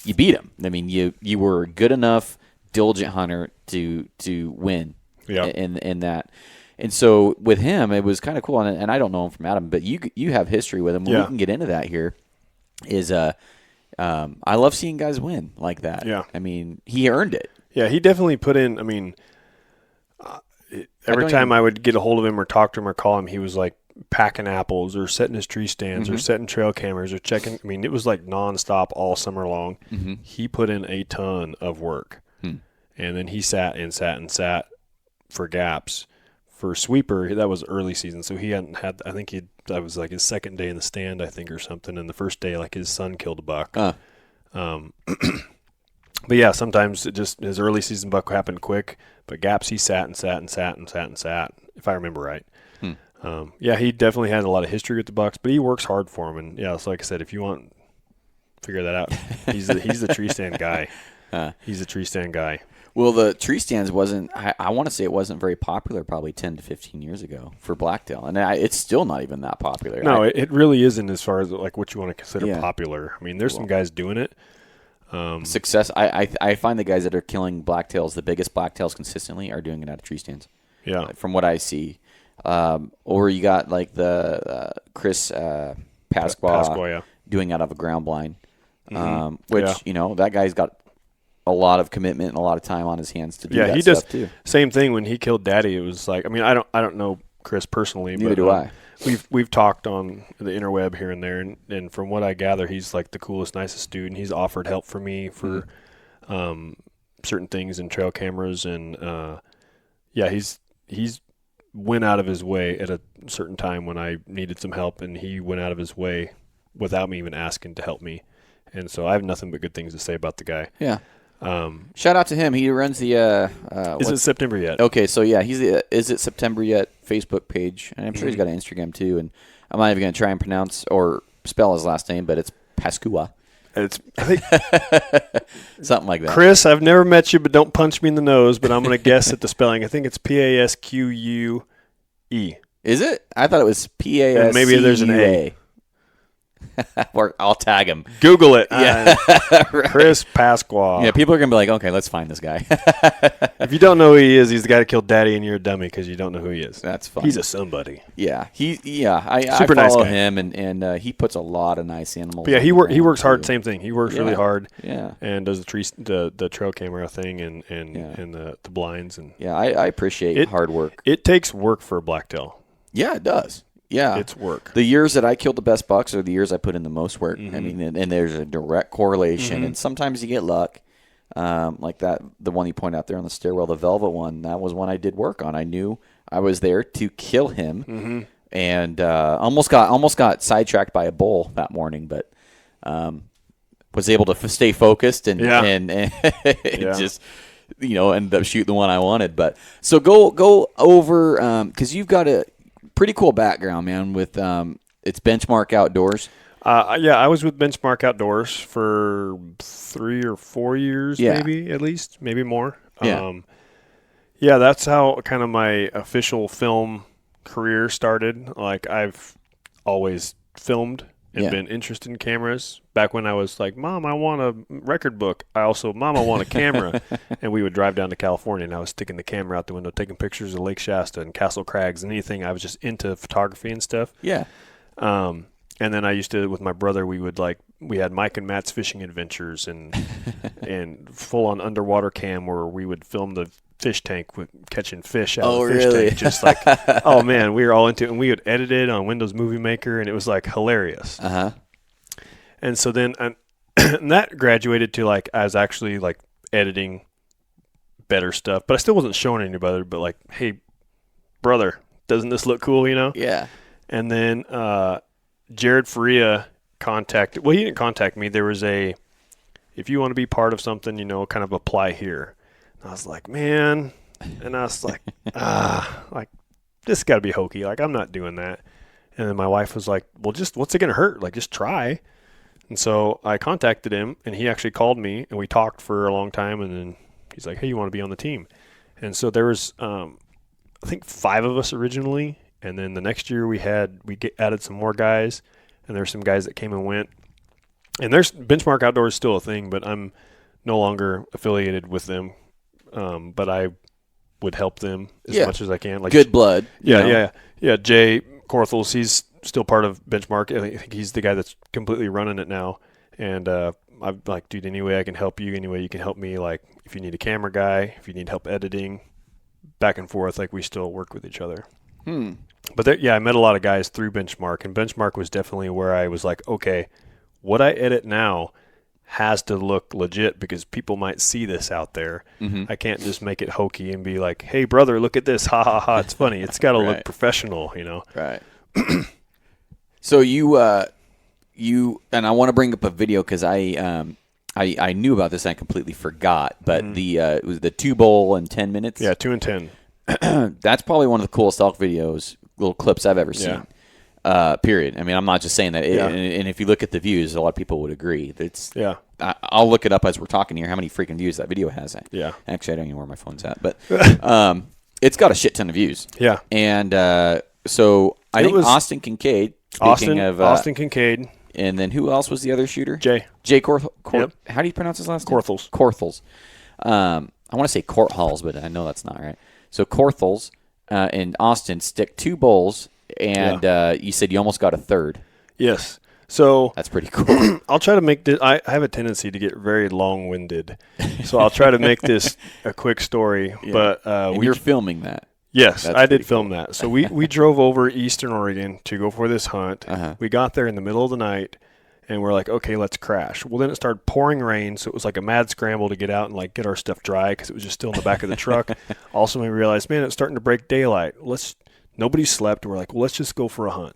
you beat him. I mean, you were a good enough, diligent hunter to win. Yeah. In that. And so with him, it was kind of cool. And I don't know him from Adam, but you have history with him. Yeah. We can get into that here. I love seeing guys win like that. Yeah. I mean, he earned it. Yeah, he definitely put in, I mean, every time I would get a hold of him or talk to him or call him, he was like packing apples or setting his tree stands or setting trail cameras or checking. I mean, it was like nonstop all summer long. He put in a ton of work. And then he sat for Gaps. For Sweeper, that was early season, so he hadn't had, I think that was like his second day in the stand, I think, or something. And the first day, like, his son killed a buck. But yeah, sometimes his early season buck happened quick. But Gaps, he sat, if I remember right. Yeah, he definitely had a lot of history with the bucks, but he works hard for them. And yeah, so like I said, if you want, figure that out. He's the tree stand guy. He's the tree stand guy. Well, the tree stands wasn't, I want to say it wasn't very popular probably 10 to 15 years ago for blacktail. And it's still not even that popular. No, it really isn't as far as like what you want to consider popular. I mean, there's some guys doing it. Success. I find the guys that are killing blacktails, the biggest blacktails consistently, are doing it out of tree stands. Yeah. From what I see. Or you got like the Chris Pasqua yeah. doing out of a ground blind, which, that guy's got a lot of commitment and a lot of time on his hands to do Yeah, that he stuff does. too. Same thing when he killed Daddy. It was like, I mean, I don't know Chris personally, Neither but do I. We've talked on the interweb here and there, and from what I gather, he's like the coolest, nicest dude, and he's offered help for me for certain things and trail cameras, and he's went out of his way at a certain time when I needed some help, and he went out of his way without me even asking to help me, and so I have nothing but good things to say about the guy. Yeah. Shout out to him. He runs the. Is it September yet? Okay, so yeah, he's the Is It September Yet Facebook page, and I'm sure he's got an Instagram too. And I'm not even going to try and pronounce or spell his last name, but it's Pascua. I think Something like that. Chris, I've never met you, but don't punch me in the nose. But I'm going to guess at the spelling. I think it's Pasque. Is it? I thought it was Pascua. And maybe there's an A. Or I'll tag him. Google it. Yeah, right. Chris Pasqua. Yeah, people are gonna be like, okay, let's find this guy. If you don't know who he is, he's the guy that killed Daddy, and you're a dummy because you don't know who he is. That's fine. He's a somebody. Yeah, I Super nice follow guy. him, and he puts a lot of nice animals. But yeah, on he the ground, works hard. too. Same thing. He works really hard. Yeah, and does the trail camera thing and the blinds and yeah. I appreciate hard work. It takes work for a blacktail. Yeah, it does. Yeah, it's work. The years that I killed the best bucks are the years I put in the most work. I mean, and there's a direct correlation. And sometimes you get luck, like that. The one you point out there on the stairwell, the velvet one. That was one I did work on. I knew I was there to kill him, and almost got sidetracked by a bull that morning, but was able to stay focused and just ended up shooting the one I wanted. But so go over because you've got a pretty cool background, man, with it's Benchmark Outdoors. I was with Benchmark Outdoors for 3 or 4 years, maybe at least, maybe more. Yeah. That's how kind of my official film career started. Like I've always filmed and been interested in cameras. Back when I was like, Mom, I want a record book. Mom, I want a camera. And we would drive down to California, and I was sticking the camera out the window, taking pictures of Lake Shasta and Castle Crags and anything. I was just into photography and stuff. Yeah. And then I used to, with my brother, we had Mike and Matt's fishing adventures and full on underwater cam where we would film the fish tank with catching fish out of the fish tank. Just like, oh man, we were all into it, and we would edit it on Windows Movie Maker, and it was like hilarious. And so then and that graduated to like I was actually like editing better stuff, but I still wasn't showing anybody. But like, hey, brother, doesn't this look cool? Yeah. And then Jared Faria contacted. Well, he didn't contact me. There was if you want to be part of something, kind of apply here. I was like, man, and I was like, like this got to be hokey. Like I'm not doing that. And then my wife was like, well, just what's it gonna hurt? Like just try. And so I contacted him, and he actually called me, and we talked for a long time. And then he's like, hey, you want to be on the team? And so there was, I think 5 of us originally, and then the next year we added some more guys, and there's some guys that came and went. And there's Benchmark Outdoors is still a thing, but I'm no longer affiliated with them. But I would help them as much as I can. Like good blood. Yeah. Jay Corthels, he's still part of Benchmark. I think he's the guy that's completely running it now. And I'm like, dude, any way I can help you, any way you can help me. Like, if you need a camera guy, if you need help editing, back and forth, like we still work with each other. But I met a lot of guys through Benchmark, and Benchmark was definitely where I was like, okay, what I edit now has to look legit because people might see this out there. I can't just make it hokey and be like, hey, brother, look at this. Ha, ha, ha. It's funny. It's got to look professional, Right. So you and I want to bring up a video because I knew about this and I completely forgot. But it was the 2 bowl in 10 minutes. Yeah, 2 and 10. That's probably one of the coolest elk videos, little clips I've ever seen. Period. I mean, I'm not just saying that. And if you look at the views, a lot of people would agree. I'll look it up as we're talking here. How many freaking views that video has? Yeah. Actually, I don't even know where my phone's at, but it's got a shit ton of views. Yeah. And so I think Austin Kincaid. Austin Kincaid. And then who else was the other shooter? Jay Corthels. How do you pronounce his last name? Corthels. I want to say Courthalls, but I know that's not right. So Corthels and Austin stick 2 bowls, and you said you almost got a third. Yes. So that's pretty cool. I'll try to make this. I have a tendency to get very long-winded, so I'll try to make this a quick story. Yeah. But you're filming that. Yes, That's I did pretty film cool. that. So we drove over Eastern Oregon to go for this hunt. Uh-huh. We got there in the middle of the night, and we're like, okay, let's crash. Well, then it started pouring rain, so it was like a mad scramble to get out and like get our stuff dry because it was just still in the back of the truck. Also, we realized, man, it's starting to break daylight. Nobody slept. We're like, well, let's just go for a hunt.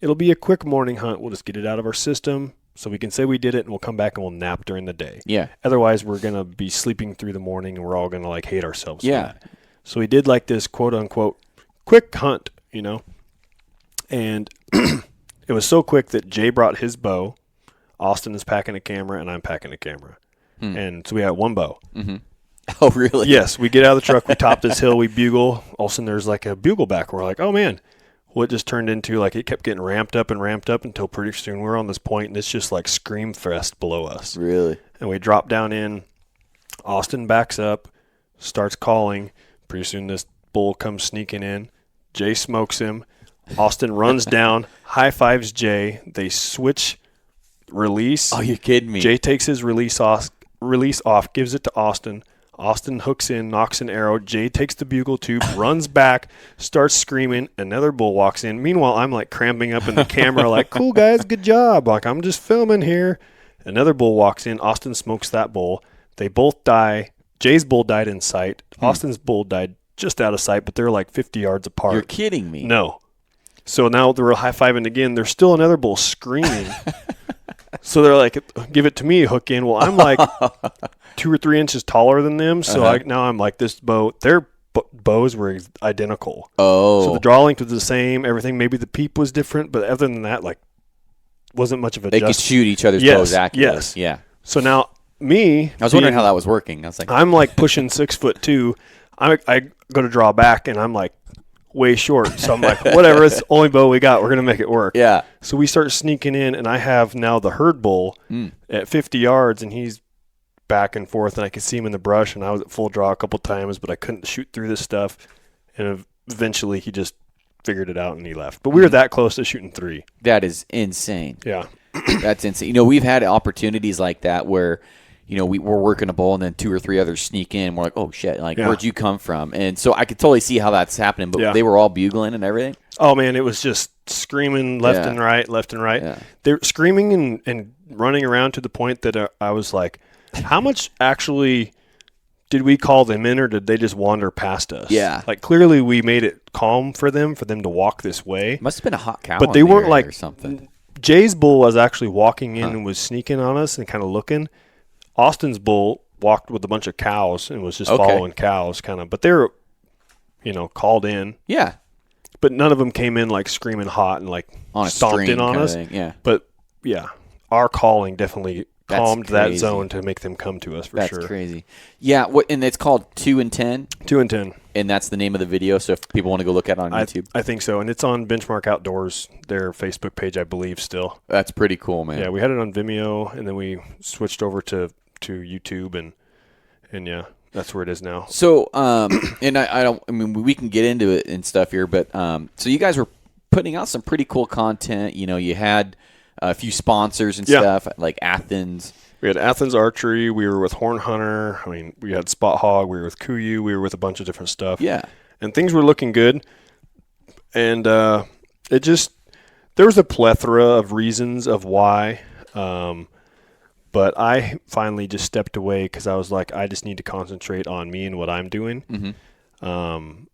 It'll be a quick morning hunt. We'll just get it out of our system so we can say we did it, and we'll come back and we'll nap during the day. Yeah. Otherwise, we're going to be sleeping through the morning, and we're all going to like hate ourselves. Yeah. So we did like this quote unquote quick hunt, and it was so quick that Jay brought his bow. Austin is packing a camera, and I'm packing a camera. And so we had one bow. Mm-hmm. Oh, really? Yes. We get out of the truck. We top this hill. We bugle. All of a sudden, there's like a bugle back. We're like, oh, man. Well, it just turned into like it kept getting ramped up until pretty soon we're on this point, and it's just like scream fest below us. Really? And we drop down in. Austin backs up, starts calling. Pretty soon this bull comes sneaking in. Jay smokes him. Austin runs down, high fives Jay. They switch release. Oh, you're kidding me. Jay takes his release off, gives it to Austin. Austin hooks in, knocks an arrow. Jay takes the bugle tube, runs back, starts screaming. Another bull walks in. Meanwhile, I'm like cramping up in the camera like, cool, guys, good job. Like, I'm just filming here. Another bull walks in. Austin smokes that bull. They both die. Jay's bull died in sight. Austin's bull died just out of sight, but they're like 50 yards apart. You're kidding me. No. So now they're high-fiving again. There's still another bull screaming. So they're like, give it to me, hook in. Well, I'm like 2 or 3 inches taller than them. So now I'm like this bow. Their bows were identical. Oh. So the draw length was the same. Everything, maybe the peep was different. But other than that, like, wasn't much of a They could shoot each other's bows accurately. Yes. Yeah. So now me. I was wondering how that was working. I was like, I'm like pushing 6'2". I go to draw back, and I'm like way short. So I'm like, whatever, it's the only bow we got. We're going to make it work. yeah. So we start sneaking in, and I have now the herd bull at 50 yards, and he's back and forth, and I could see him in the brush, and I was at full draw a couple times, but I couldn't shoot through this stuff. And eventually he just figured it out, and he left. But we were that close to shooting 3. That is insane. Yeah. That's insane. We've had opportunities like that where – we're working a bull and then 2 or 3 others sneak in. And we're like, oh, shit, where'd you come from? And so I could totally see how that's happening, but they were all bugling and everything? Oh, man, it was just screaming left and right. Yeah. They were screaming and running around to the point that I was like, how much actually did we call them in, or did they just wander past us? Yeah. Like, clearly we made it calm for them to walk this way. Must have been a hot cow. But they weren't like or something. Jay's bull was actually walking in and was sneaking on us and kind of looking. Austin's bull walked with a bunch of cows and was just following cows kind of. But they were, called in. Yeah. But none of them came in like screaming hot and like on stomped in on us. Yeah. But, yeah, our calling definitely calmed that crazy. zone to make them come to us for sure. That's crazy. Yeah, and it's called 2 and 10? 2 and 10. And that's the name of the video, so if people want to go look at it on YouTube? I think so, and it's on Benchmark Outdoors, their Facebook page, I believe, still. That's pretty cool, man. Yeah, we had it on Vimeo, and then we switched over to YouTube, and yeah, that's where it is now. So, and we can get into it and stuff here, but so you guys were putting out some pretty cool content. You had a few sponsors and stuff, like Athens. We had Athens Archery. We were with Horn Hunter. We had Spot Hog. We were with Kuyu. We were with a bunch of different stuff. Yeah. And things were looking good. And there was a plethora of reasons of why. But I finally just stepped away because I was like, I just need to concentrate on me and what I'm doing. Mm-hmm.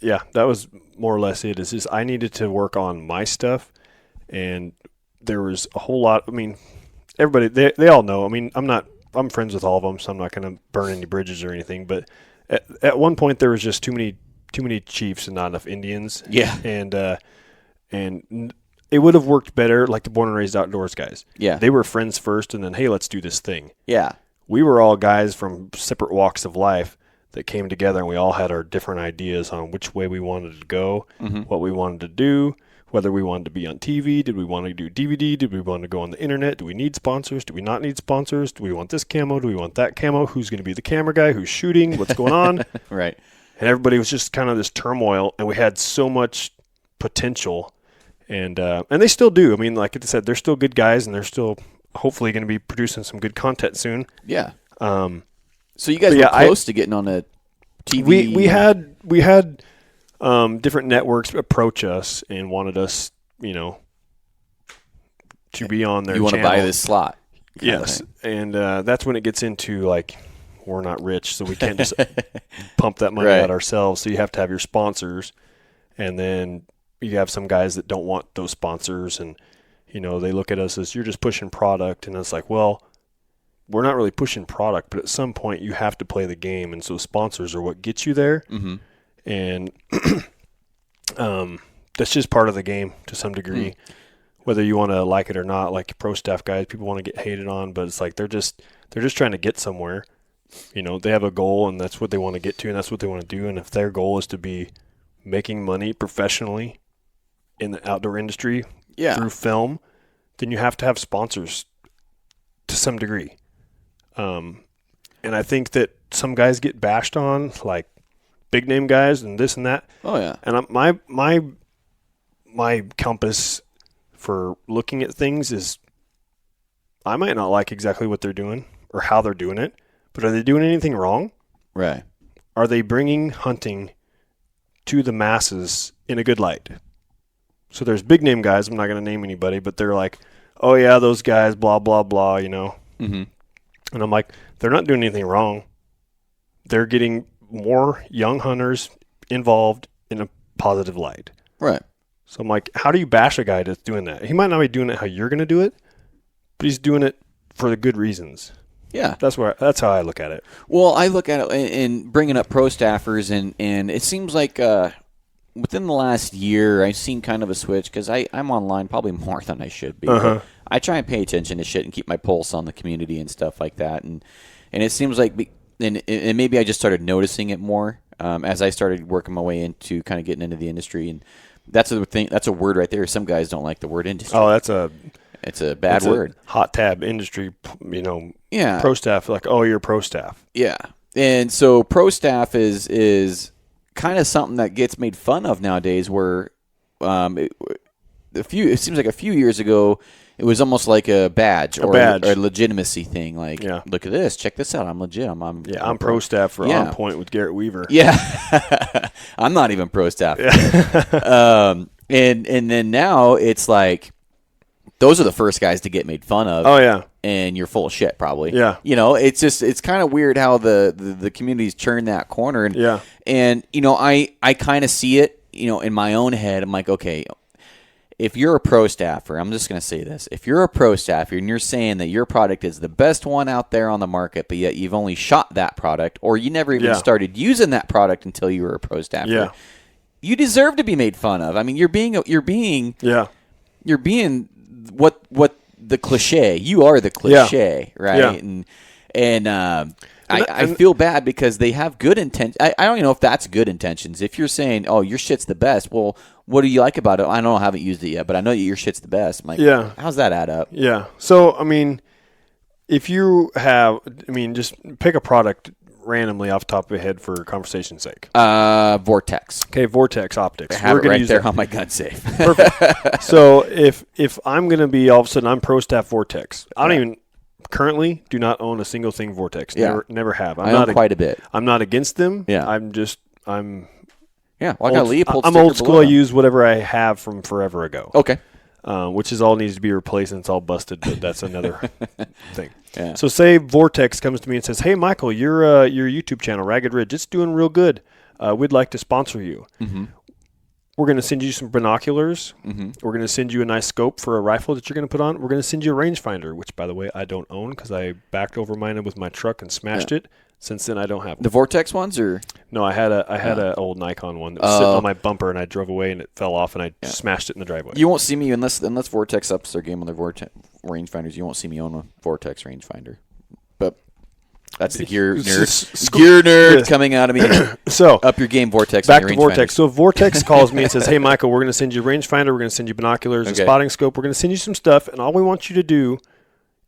Yeah, that was more or less it. It's just I needed to work on my stuff. And there was a whole lot. Everybody, they all know. I'm friends with all of them, so I'm not going to burn any bridges or anything. But at one point, there was just too many chiefs and not enough Indians. Yeah. And it would have worked better like the Born and Raised Outdoors guys. Yeah. They were friends first, and then, hey, let's do this thing. Yeah. We were all guys from separate walks of life that came together, and we all had our different ideas on which way we wanted to go, what we wanted to do. Whether we wanted to be on TV, did we want to do DVD, did we want to go on the internet, do we need sponsors, do we not need sponsors, do we want this camo, do we want that camo, who's going to be the camera guy, who's shooting, what's going on? Right. And everybody was just kind of this turmoil, and we had so much potential, And they still do. I mean, like I said, they're still good guys, and they're still hopefully going to be producing some good content soon. Yeah. So you guys were close to getting on a TV. We had different networks approach us and wanted us, to be on their channel. You want to buy this slot. Yes. And that's when it gets into, like, we're not rich, so we can't just pump that money out ourselves. So you have to have your sponsors. And then you have some guys that don't want those sponsors. And, they look at us as, you're just pushing product. And it's like, well, we're not really pushing product, but at some point you have to play the game. And so sponsors are what gets you there. Mm-hmm. And that's just part of the game to some degree. Whether you want to like it or not, like pro staff guys, people want to get hated on, but it's like they're just trying to get somewhere. They have a goal, and that's what they want to get to, and that's what they want to do. And if their goal is to be making money professionally in the outdoor industry through film, then you have to have sponsors to some degree. And I think that some guys get bashed on, like big name guys and this and that. Oh yeah. And my compass for looking at things is, I might not like exactly what they're doing or how they're doing it, but are they doing anything wrong? Right. Are they bringing hunting to the masses in a good light? So there's big name guys, I'm not going to name anybody, but they're like, oh yeah, those guys, blah, blah, blah, Mm-hmm. And I'm like, they're not doing anything wrong. They're getting more young hunters involved in a positive light. Right. So I'm like, how do you bash a guy that's doing that? He might not be doing it how you're going to do it, but he's doing it for the good reasons. Yeah. That's how I look at it. Well, I look at it in bringing up pro staffers, and it seems like within the last year, I've seen kind of a switch, because I'm online probably more than I should be. Uh-huh. I try and pay attention to shit and keep my pulse on the community and stuff like that. And it seems like, and maybe I just started noticing it more as I started working my way into kind of getting into the industry. And that's a thing. That's a word right there. Some guys don't like the word industry. Oh, it's a bad word. Hot tab industry, Yeah. Pro staff, like, oh, you're pro staff. Yeah. And so pro staff is kind of something that gets made fun of nowadays, where it seems like a few years ago, it was almost like a badge or a legitimacy thing. Like, look at this, check this out, I'm legit. I'm pro staff for On Point with Garrett Weaver. Yeah. I'm not even pro staff. Yeah. And then now it's like, those are the first guys to get made fun of. Oh yeah. And you're full of shit probably. Yeah. It's kind of weird how the community's turned that corner. And I kind of see it, in my own head. I'm like, okay, if you're a pro staffer, I'm just going to say this. If you're a pro staffer and you're saying that your product is the best one out there on the market, but yet you've only shot that product, or you never even started using that product until you were a pro staffer, you deserve to be made fun of. I mean, you're being what the cliche. You are the cliche, right? Yeah. I feel bad because they have good intentions. I don't even know if that's good intentions. If you're saying, oh, your shit's the best, well, what do you like about it? I don't know, I haven't used it yet, but I know your shit's the best. I'm like, how's that add up? Yeah. So, I mean, if you have, just pick a product randomly off the top of your head for conversation's sake. Vortex. Okay, Vortex optics. I have it right there on my gun safe. Perfect. So if I'm going to be, all of a sudden, I'm pro staff Vortex. I don't even currently do not own a single thing Vortex. Never have. I own quite a bit. I'm not against them. Yeah. Yeah, well, I got a Leopold I'm old school. I use whatever I have from forever ago. Okay. Which is all needs to be replaced, and it's all busted, but that's another thing. Yeah. So say Vortex comes to me and says, hey, Michael, your YouTube channel, Ragged Ridge, it's doing real good. We'd like to sponsor you. Mm-hmm. We're going to send you some binoculars. Mm-hmm. We're going to send you a nice scope for a rifle that you're going to put on. We're going to send you a rangefinder, which, by the way, I don't own because I backed over mine with my truck and smashed it. Since then, I don't have one. The Vortex ones, or no? I had an old Nikon one that was sitting on my bumper, and I drove away, and it fell off, and I smashed it in the driveway. You won't see me unless Vortex ups their game on their Vortex rangefinders. You won't see me own a Vortex rangefinder. But that's the gear nerd coming out of me. So up your game, Vortex. Back to Vortex. So Vortex calls me and says, "Hey, Michael, we're going to send you a rangefinder. We're going to send you binoculars, a spotting scope. We're going to send you some stuff, and all we want you to do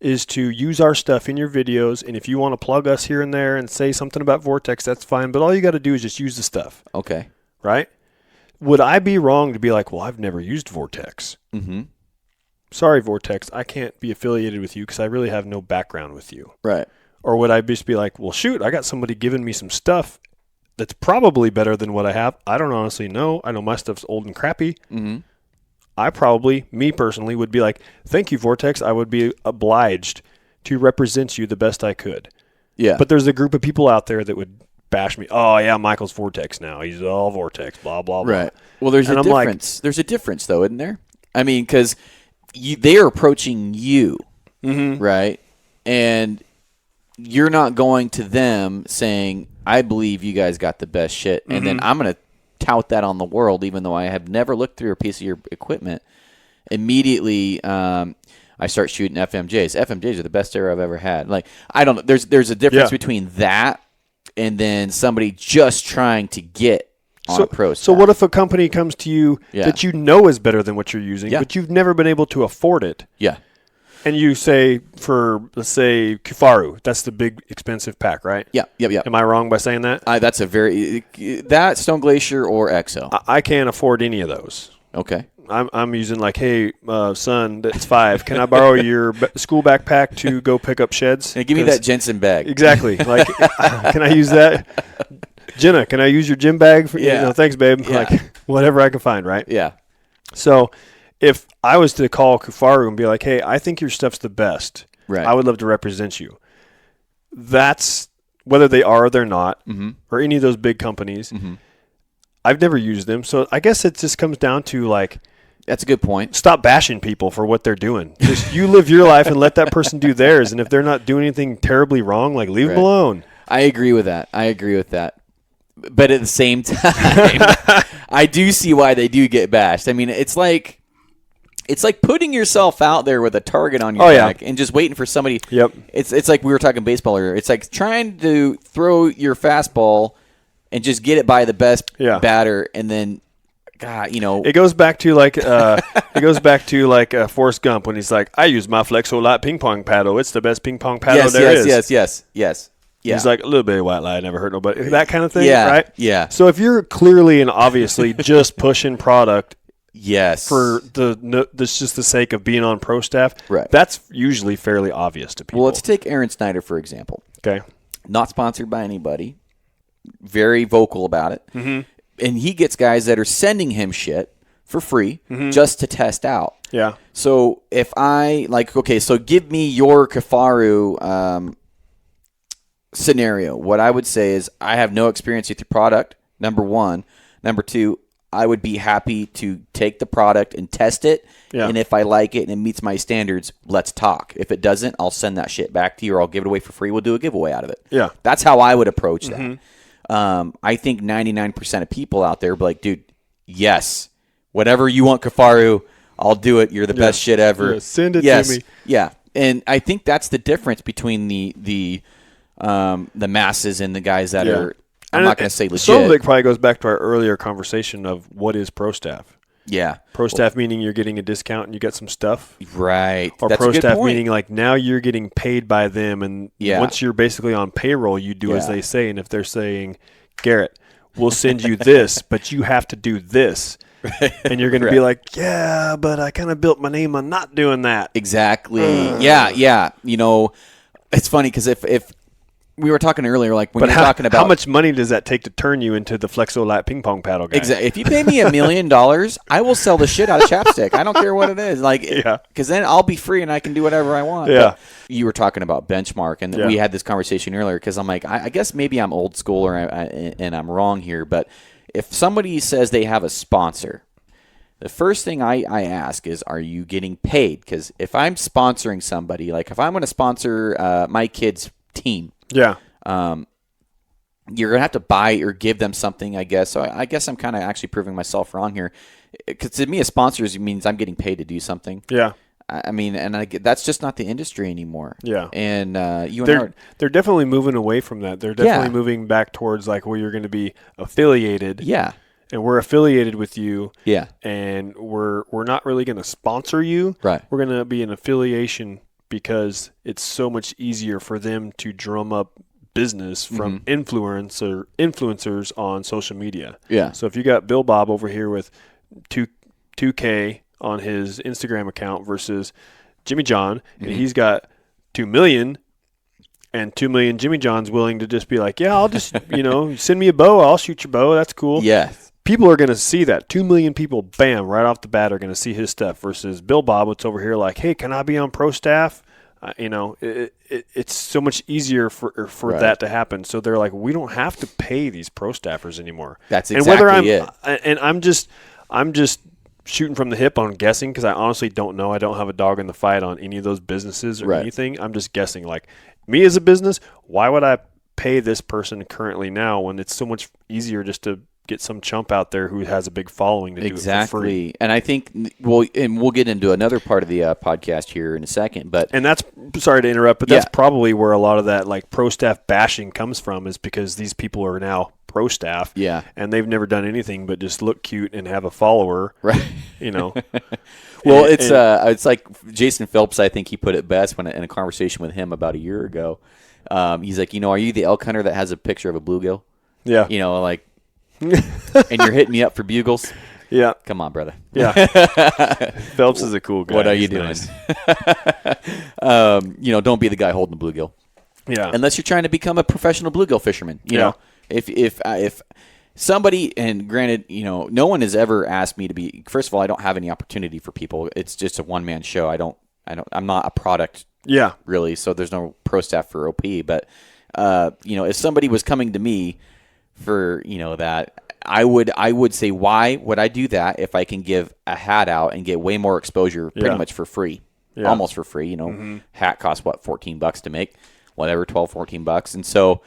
is to use our stuff in your videos, and if you want to plug us here and there and say something about Vortex, that's fine, but all you got to do is just use the stuff." Okay. Right? would I be wrong to be like, well, I've never used Vortex? Mm-hmm. Sorry, Vortex, I can't be affiliated with you because I really have no background with you. Right. Or would I just be like, well, shoot, I got somebody giving me some stuff that's probably better than what I have. I don't honestly know. I know my stuff's old and crappy. Mm-hmm. I probably, me personally, would be like, thank you, Vortex. I would be obliged to represent you the best I could. Yeah. But there's a group of people out there that would bash me. Oh, yeah, Michael's Vortex now. He's all Vortex, blah, blah, blah. Right. Well, there's a difference. There's a difference, though, isn't there? I mean, because they are approaching you, right? And you're not going to them saying, I believe you guys got the best shit. And then I'm going to tout that on the world, even though I have never looked through a piece of your equipment. Immediately, I start shooting FMJs. FMJs are the best air I've ever had. Like, I don't know. There's a difference between that and then somebody just trying to get on a pro staff. So what if a company comes to you that you know is better than what you're using, but you've never been able to afford it? Yeah. And you say let's say Kufaru, that's the big expensive pack, right? Yeah. Am I wrong by saying that? That's that Stone Glacier or EXO. I can't afford any of those. Okay. I'm using like, hey, son, that's 5. Can I borrow your school backpack to go pick up sheds? And give me that Jensen bag. Exactly. Like, can I use that? Jenna, can I use your gym bag? Thanks, babe. Yeah. Like, whatever I can find, right? Yeah. So if I was to call Kufaru and be like, hey, I think your stuff's the best. Right. I would love to represent you. That's whether they are or they're not, or any of those big companies. I've never used them. So I guess it just comes down to like, that's a good point. Stop bashing people for what they're doing. Just you live your life and let that person do theirs. And if they're not doing anything terribly wrong, like leave them alone. I agree with that. But at the same time, I do see why they do get bashed. I mean, it's like putting yourself out there with a target on your back and just waiting for somebody. Yep. It's like we were talking baseball earlier. It's like trying to throw your fastball and just get it by the best batter, and then, God, it goes back to like Forrest Gump when he's like, I use my Flexo Light ping pong paddle. It's the best ping pong paddle there is. Yes. Yeah. He's like, a little bit of white lie, never hurt nobody. That kind of thing, right? Yeah. So if you're clearly and obviously just pushing product for this just the sake of being on pro staff, that's usually fairly obvious to people. Well, let's take Aaron Snyder, for example. Okay. Not sponsored by anybody. Very vocal about it. And he gets guys that are sending him shit for free just to test out. Yeah. So if I, so give me your Kufaru scenario. What I would say is I have no experience with your product, number one. Number two, I would be happy to take the product and test it. Yeah. And if I like it and it meets my standards, let's talk. If it doesn't, I'll send that shit back to you or I'll give it away for free. We'll do a giveaway out of it. Yeah. That's how I would approach that. I think 99% of people out there be like, dude, yes, whatever you want, Kufaru, I'll do it. You're the best shit ever. Yeah, send it to me. Yeah. And I think that's the difference between the masses and the guys that are, I'm not going to say legit. Some of it probably goes back to our earlier conversation of what is pro staff. Yeah. Pro staff meaning you're getting a discount and you get some stuff. Right. Or That's pro a good staff point. meaning like now you're getting paid by them and once you're basically on payroll, you do as they say. And if they're saying, Garrett, we'll send you this, but you have to do this. And you're going to be like, yeah, but I kind of built my name on not doing that. Exactly. Yeah. It's funny because if we were talking earlier, like when you're talking about how much money does that take to turn you into the Flexo Light ping pong paddle guy? Exactly. If you pay me $1 million, I will sell the shit out of chapstick. I don't care what it is. Because then I'll be free and I can do whatever I want. Yeah. But you were talking about benchmark, and we had this conversation earlier because I'm like, I guess maybe I'm old school and I'm wrong here, but if somebody says they have a sponsor, the first thing I ask is, are you getting paid? Because if I'm sponsoring somebody, like if I'm going to sponsor my kid's team, you're going to have to buy or give them something, I guess. So I guess I'm kind of actually proving myself wrong here. Because to me, a sponsor means I'm getting paid to do something. Yeah. I mean, that's just not the industry anymore. Yeah. And they're definitely moving away from that. They're definitely moving back towards like where you're going to be affiliated. Yeah. And we're affiliated with you. Yeah. And we're not really going to sponsor you. Right. We're going to be an affiliation because it's so much easier for them to drum up business from influencers on social media. Yeah. So if you got Bill Bob over here with 2K on his Instagram account versus Jimmy John, and he's got 2 million, and 2 million Jimmy John's willing to just be like, yeah, I'll just, send me a bow. I'll shoot your bow. That's cool. Yes. People are going to see that. 2 million people, bam, right off the bat are going to see his stuff versus Bill Bob, what's over here like, hey, can I be on pro staff? It's so much easier for right. that to happen. So they're like, we don't have to pay these pro staffers anymore. That's exactly it. And I'm just shooting from the hip on guessing because I honestly don't know. I don't have a dog in the fight on any of those businesses or right. anything. I'm just guessing. Like me as a business, why would I pay this person currently now when it's so much easier just to get some chump out there who has a big following to do it for free. And I think we'll get into another part of the podcast here in a second. And that's, sorry to interrupt, but that's probably where a lot of that like pro staff bashing comes from, is because these people are now pro staff. Yeah. And they've never done anything but just look cute and have a follower. Right. Well, it's like Jason Phelps, I think he put it best in a conversation with him about a year ago. He's like, are you the elk hunter that has a picture of a bluegill? Yeah. And you're hitting me up for bugles? Yeah. Come on, brother. Yeah. Phelps is a cool guy. What are you doing? Nice. Don't be the guy holding the bluegill. Yeah. Unless you're trying to become a professional bluegill fisherman. You know, if somebody, and granted, no one has ever asked me to be, first of all, I don't have any opportunity for people. It's just a one-man show. I'm not a product. Yeah. Really. So there's no pro staff for OP. But, if somebody was coming to me for, that, I would say, why would I do that if I can give a hat out and get way more exposure pretty much for free, almost for free, hat costs $14 to make, whatever, $12-14. And so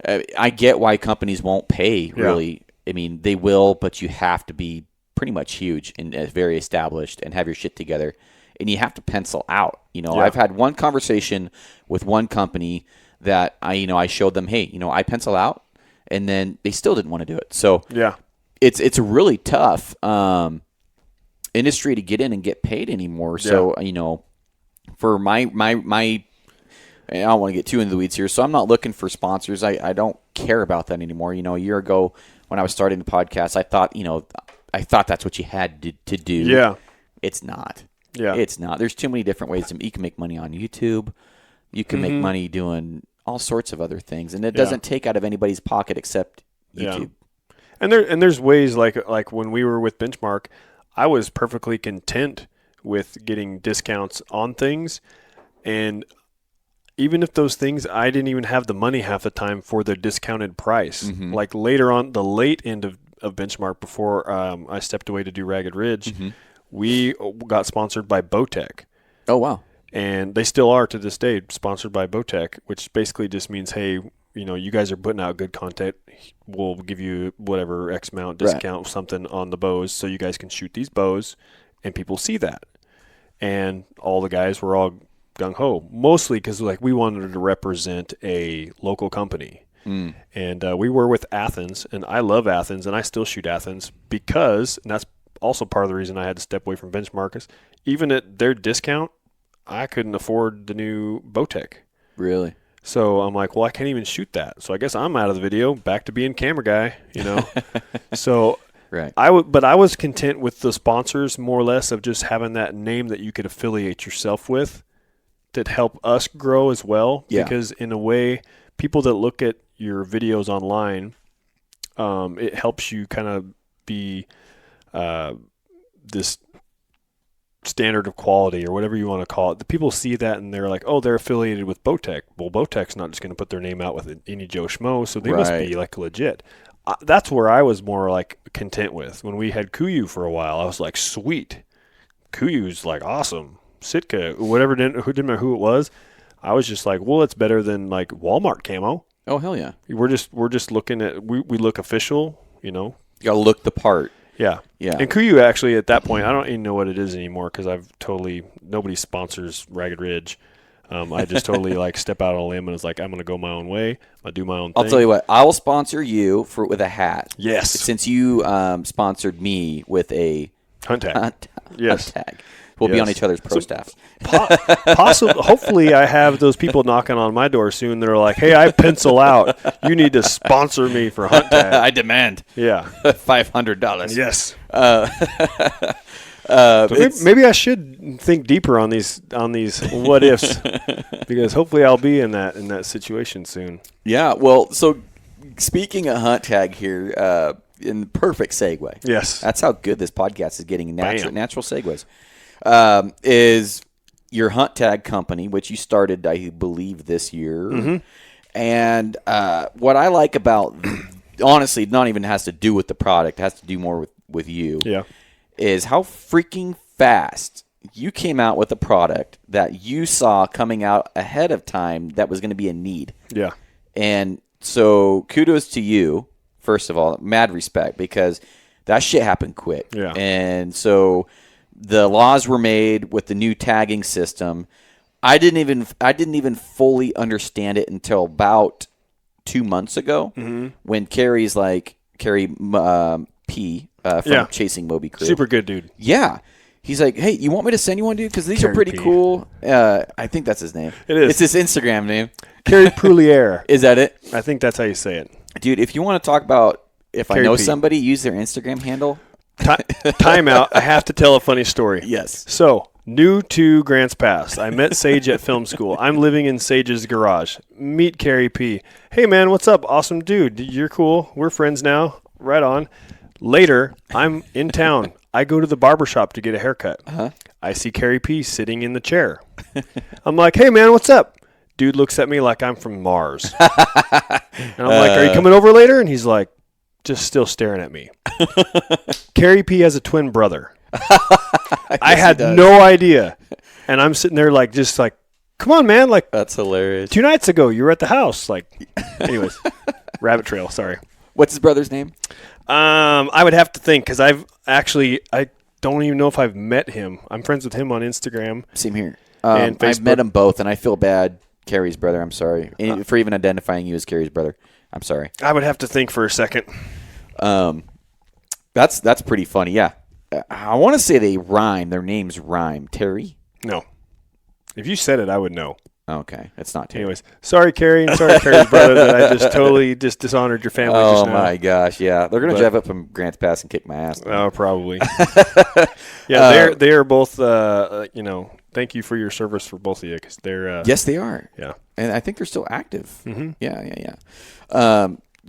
I get why companies won't pay really. I mean, they will, but you have to be pretty much huge and very established and have your shit together, and you have to pencil out. I've had one conversation with one company that I showed them, hey, I pencil out. And then they still didn't want to do it. So it's a really tough industry to get in and get paid anymore. So for my I don't want to get too into the weeds here. So I'm not looking for sponsors. I don't care about that anymore. A year ago when I was starting the podcast, I thought that's what you had to do. Yeah, it's not. Yeah, it's not. There's too many different ways you can make money on YouTube. You can make money doing all sorts of other things, and it doesn't take out of anybody's pocket except YouTube. Yeah. And there's ways like when we were with Benchmark, I was perfectly content with getting discounts on things, and even if those things I didn't even have the money half the time for the discounted price. Mm-hmm. Like later on, the late end of Benchmark, before I stepped away to do Ragged Ridge, we got sponsored by Bowtech. Oh wow. And they still are to this day sponsored by Bowtech, which basically just means, hey, you guys are putting out good content. We'll give you whatever X amount discount, something on the bows, so you guys can shoot these bows, and people see that. And all the guys were all gung-ho, mostly because we wanted to represent a local company. And we were with Athens, and I love Athens, and I still shoot Athens because, and that's also part of the reason I had to step away from Benchmark, is even at their discount, I couldn't afford the new Bowtech. Really? So I'm like, well, I can't even shoot that. So I guess I'm out of the video, back to being camera guy, So right. I was content with the sponsors, more or less, of just having that name that you could affiliate yourself with that help us grow as well. Yeah. Because in a way, people that look at your videos online, it helps you kind of be this standard of quality or whatever you want to call it. The people see that and they're like, oh, they're affiliated with Bowtech. Well, Bowtech's not just going to put their name out with any Joe Schmo, so they must be legit. That's where I was more content with. When we had Kuiu for a while, I was like, sweet. Kuyu's awesome. Sitka, whatever, didn't matter who it was. I was just like, well, it's better than Walmart camo. Oh hell yeah. We're just looking at, we look official, You gotta look the part. Yeah. Yeah. And Kuiu actually at that point, I don't even know what it is anymore because nobody sponsors Ragged Ridge. I just totally step out on a limb and it's I'm going to go my own way. I'll do my own thing. I'll tell you what, I will sponsor you with a hat. Yes. Since you sponsored me with a hunt tag. Hunt tag. We'll be on each other's pro staffs. Possibly, hopefully, I have those people knocking on my door soon that are like, "Hey, I pencil out. You need to sponsor me for Hunt Tag." I demand. Yeah, $500. yes. Maybe I should think deeper on these what ifs, because hopefully I'll be in that situation soon. Yeah. Well, so speaking of Hunt Tag here, in the perfect segue. Yes, that's how good this podcast is getting. Natural segues. Is your Hunt Tag company, which you started, I believe, this year. Mm-hmm. And what I like about, honestly, not even has to do with the product, it has to do more with you. Yeah. Is how freaking fast you came out with a product that you saw coming out ahead of time that was going to be a need. Yeah. And so kudos to you, first of all, mad respect, because that shit happened quick. Yeah. And so the laws were made with the new tagging system. I didn't even fully understand it until about 2 months ago, when Carrie P from Chasing Moby Crew. Super good dude. Yeah. He's like, hey, you want me to send you one, dude? Because these are pretty cool. I think that's his name. It is. It's his Instagram name. Carrie Pouliere. Is that it? I think that's how you say it. Dude, if you want to talk about if Carrie I know P. somebody, use their Instagram handle. Time out. I have to tell a funny story. Yes. So, new to Grants Pass. I met Sage at film school. I'm living in Sage's garage. Meet Carrie P. Hey, man, what's up? Awesome dude. You're cool. We're friends now. Right on. Later, I'm in town. I go to the barbershop to get a haircut. I see Carrie P sitting in the chair. I'm like, hey, man, what's up? Dude looks at me like I'm from Mars. And I'm like, are you coming over later? And he's like, just still staring at me. Carrie P has a twin brother. I had no idea. And I'm sitting there just like, come on, man. Like, that's hilarious. 2 nights ago, you were at the house. Like, anyways, rabbit trail. Sorry. What's his brother's name? I would have to think, because I don't even know if I've met him. I'm friends with him on Instagram. Same here. And Facebook. I've met them both, and I feel bad. Carrie's brother, I'm sorry. For even identifying you as Carrie's brother. I'm sorry. I would have to think for a second. That's pretty funny. Yeah. I want to say they rhyme. Their names rhyme. Terry? No. If you said it, I would know. Okay. It's not Terry. Anyways, sorry, Carrie, and sorry, Carrie's brother, that I just totally dishonored your family just now. Oh, my gosh. Yeah. They're going to drive up from Grants Pass and kick my ass. Oh, probably. Yeah, they are both, thank you for your service for both of you, because they're... yes, they are. Yeah. And I think they're still active. Mm-hmm. Yeah.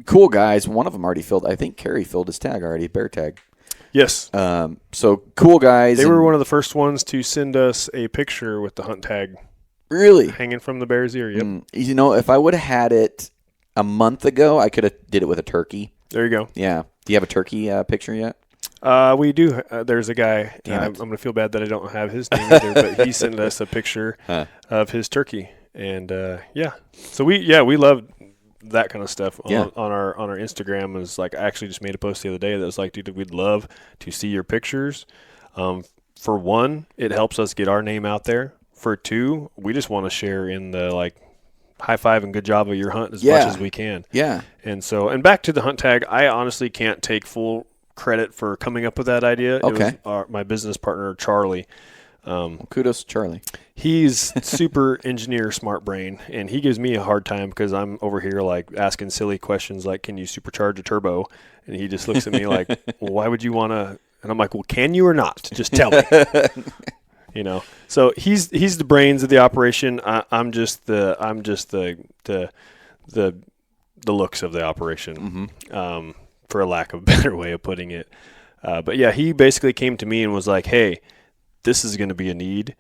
Cool guys. One of them already filled. I think Carrie filled his tag already, bear tag. Yes. So cool guys. They were one of the first ones to send us a picture with the Hunt Tag. Really? Hanging from the bear's ear, yep. If I would have had it a month ago, I could have did it with a turkey. There you go. Yeah. Do you have a turkey picture yet? We do. There's a guy. I'm going to feel bad that I don't have his name either, but he sent us a picture of his turkey. And, So we love that kind of stuff on our Instagram. Is like, I actually just made a post the other day that was like, dude, we'd love to see your pictures. For one, it helps us get our name out there. For two, we just want to share in the high five and good job of your hunt as much as we can. Yeah. And back to the Hunt Tag, I honestly can't take full credit for coming up with that idea. Okay. It was my business partner, Charlie. Kudos to Charlie. He's super engineer, smart brain, and he gives me a hard time because I'm over here asking silly questions like, can you supercharge a turbo? And he just looks at me like, well, why would you want to? And I'm like, well, can you or not? Just tell me. So he's the brains of the operation. I'm just the looks of the operation, for a lack of a better way of putting it. But yeah, he basically came to me and was like, hey, this is going to be a need,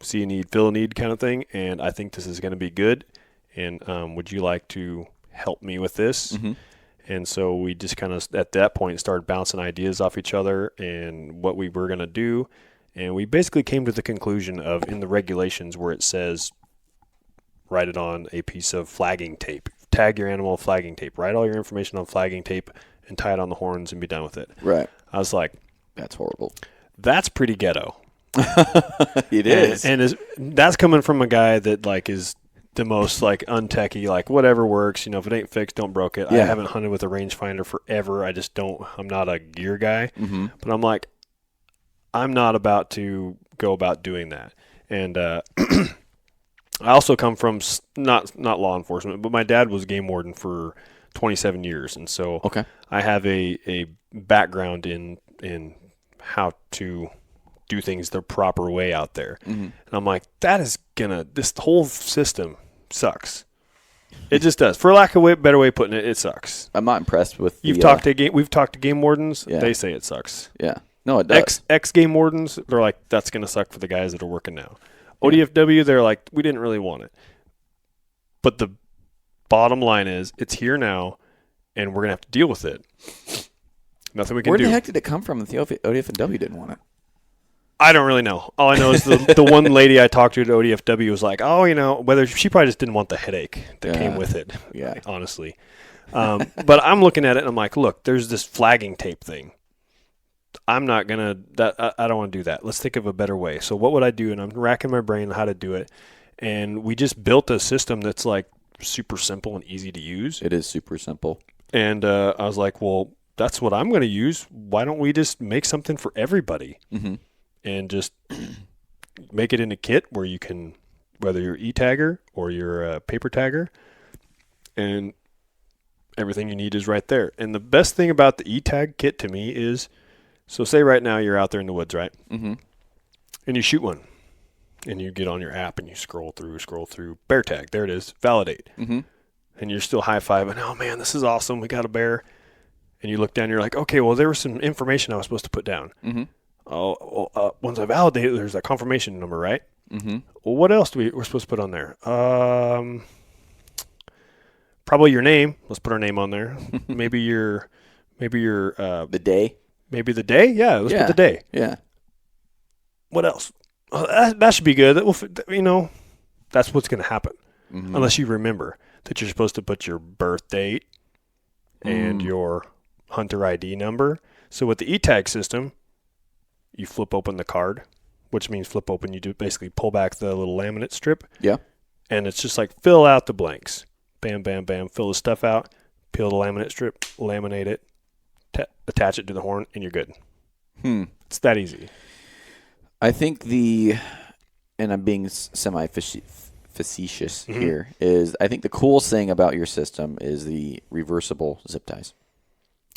see a need, fill a need kind of thing. And I think this is going to be good. And would you like to help me with this? Mm-hmm. And so we just kind of, at that point, started bouncing ideas off each other and what we were going to do. And we basically came to the conclusion of, in the regulations where it says, write it on a piece of flagging tape. Tag your animal flagging tape. Write all your information on flagging tape and tie it on the horns and be done with it. Right. I was like, that's horrible. That's pretty ghetto. It is. And that's coming from a guy that is the most untechy, whatever works. If it ain't fixed, don't broke it. Yeah. I haven't hunted with a rangefinder forever. I'm not a gear guy. Mm-hmm. But I'm like, I'm not about to go about doing that. And I also come from not law enforcement, but my dad was game warden for 27 years, and so Okay. I have a background in how to do things the proper way out there. Mm-hmm. And I'm like, this whole system sucks. It just does. For lack of a better way of putting it, it sucks. I'm not impressed with. We've talked to game wardens. Yeah. They say it sucks. Yeah. No, it does. Ex game wardens, they're like, that's going to suck for the guys that are working now. ODFW, they're like, we didn't really want it. But the bottom line is, it's here now, and we're going to have to deal with it. Nothing we can do. Where the heck did it come from that the ODFW didn't want it? I don't really know. All I know is the one lady I talked to at ODFW was like, whether she probably just didn't want the headache that came with it. Yeah. Honestly. But I'm looking at it and I'm like, look, there's this flagging tape thing. I'm not going to, I don't want to do that. Let's think of a better way. So what would I do? And I'm racking my brain on how to do it. And we just built a system that's like super simple and easy to use. It is super simple. And I was like, well, that's what I'm going to use. Why don't we just make something for everybody? Mm-hmm. And just make it in a kit where you can, whether you're e-tagger or you're a paper tagger, and everything you need is right there. And the best thing about the e-tag kit to me is, so say right now you're out there in the woods, right? Mm-hmm. And you shoot one, and you get on your app and you scroll through, bear tag, there it is, validate. Mm-hmm. And you're still high-fiving, oh man, this is awesome, we got a bear. And you look down, you're like, okay, well, there was some information I was supposed to put down. Mm-hmm. Once I validate it, there's a confirmation number, right? Mm-hmm. Well, what else we're supposed to put on there? Probably your name. Let's put our name on there. maybe your The day. maybe the day. Yeah, let's put the day. Yeah. What else? That should be good. That will, that's what's going to happen, unless you remember that you're supposed to put your birth date and your hunter ID number. So with the e-tag system, you flip open the card, which means flip open. You do basically pull back the little laminate strip. Yeah. And it's just like fill out the blanks. Bam, bam, bam. Fill the stuff out. Peel the laminate strip. Laminate it. Attach it to the horn, and you're good. It's that easy. I think and I'm being facetious here, is I think the coolest thing about your system is the reversible zip ties.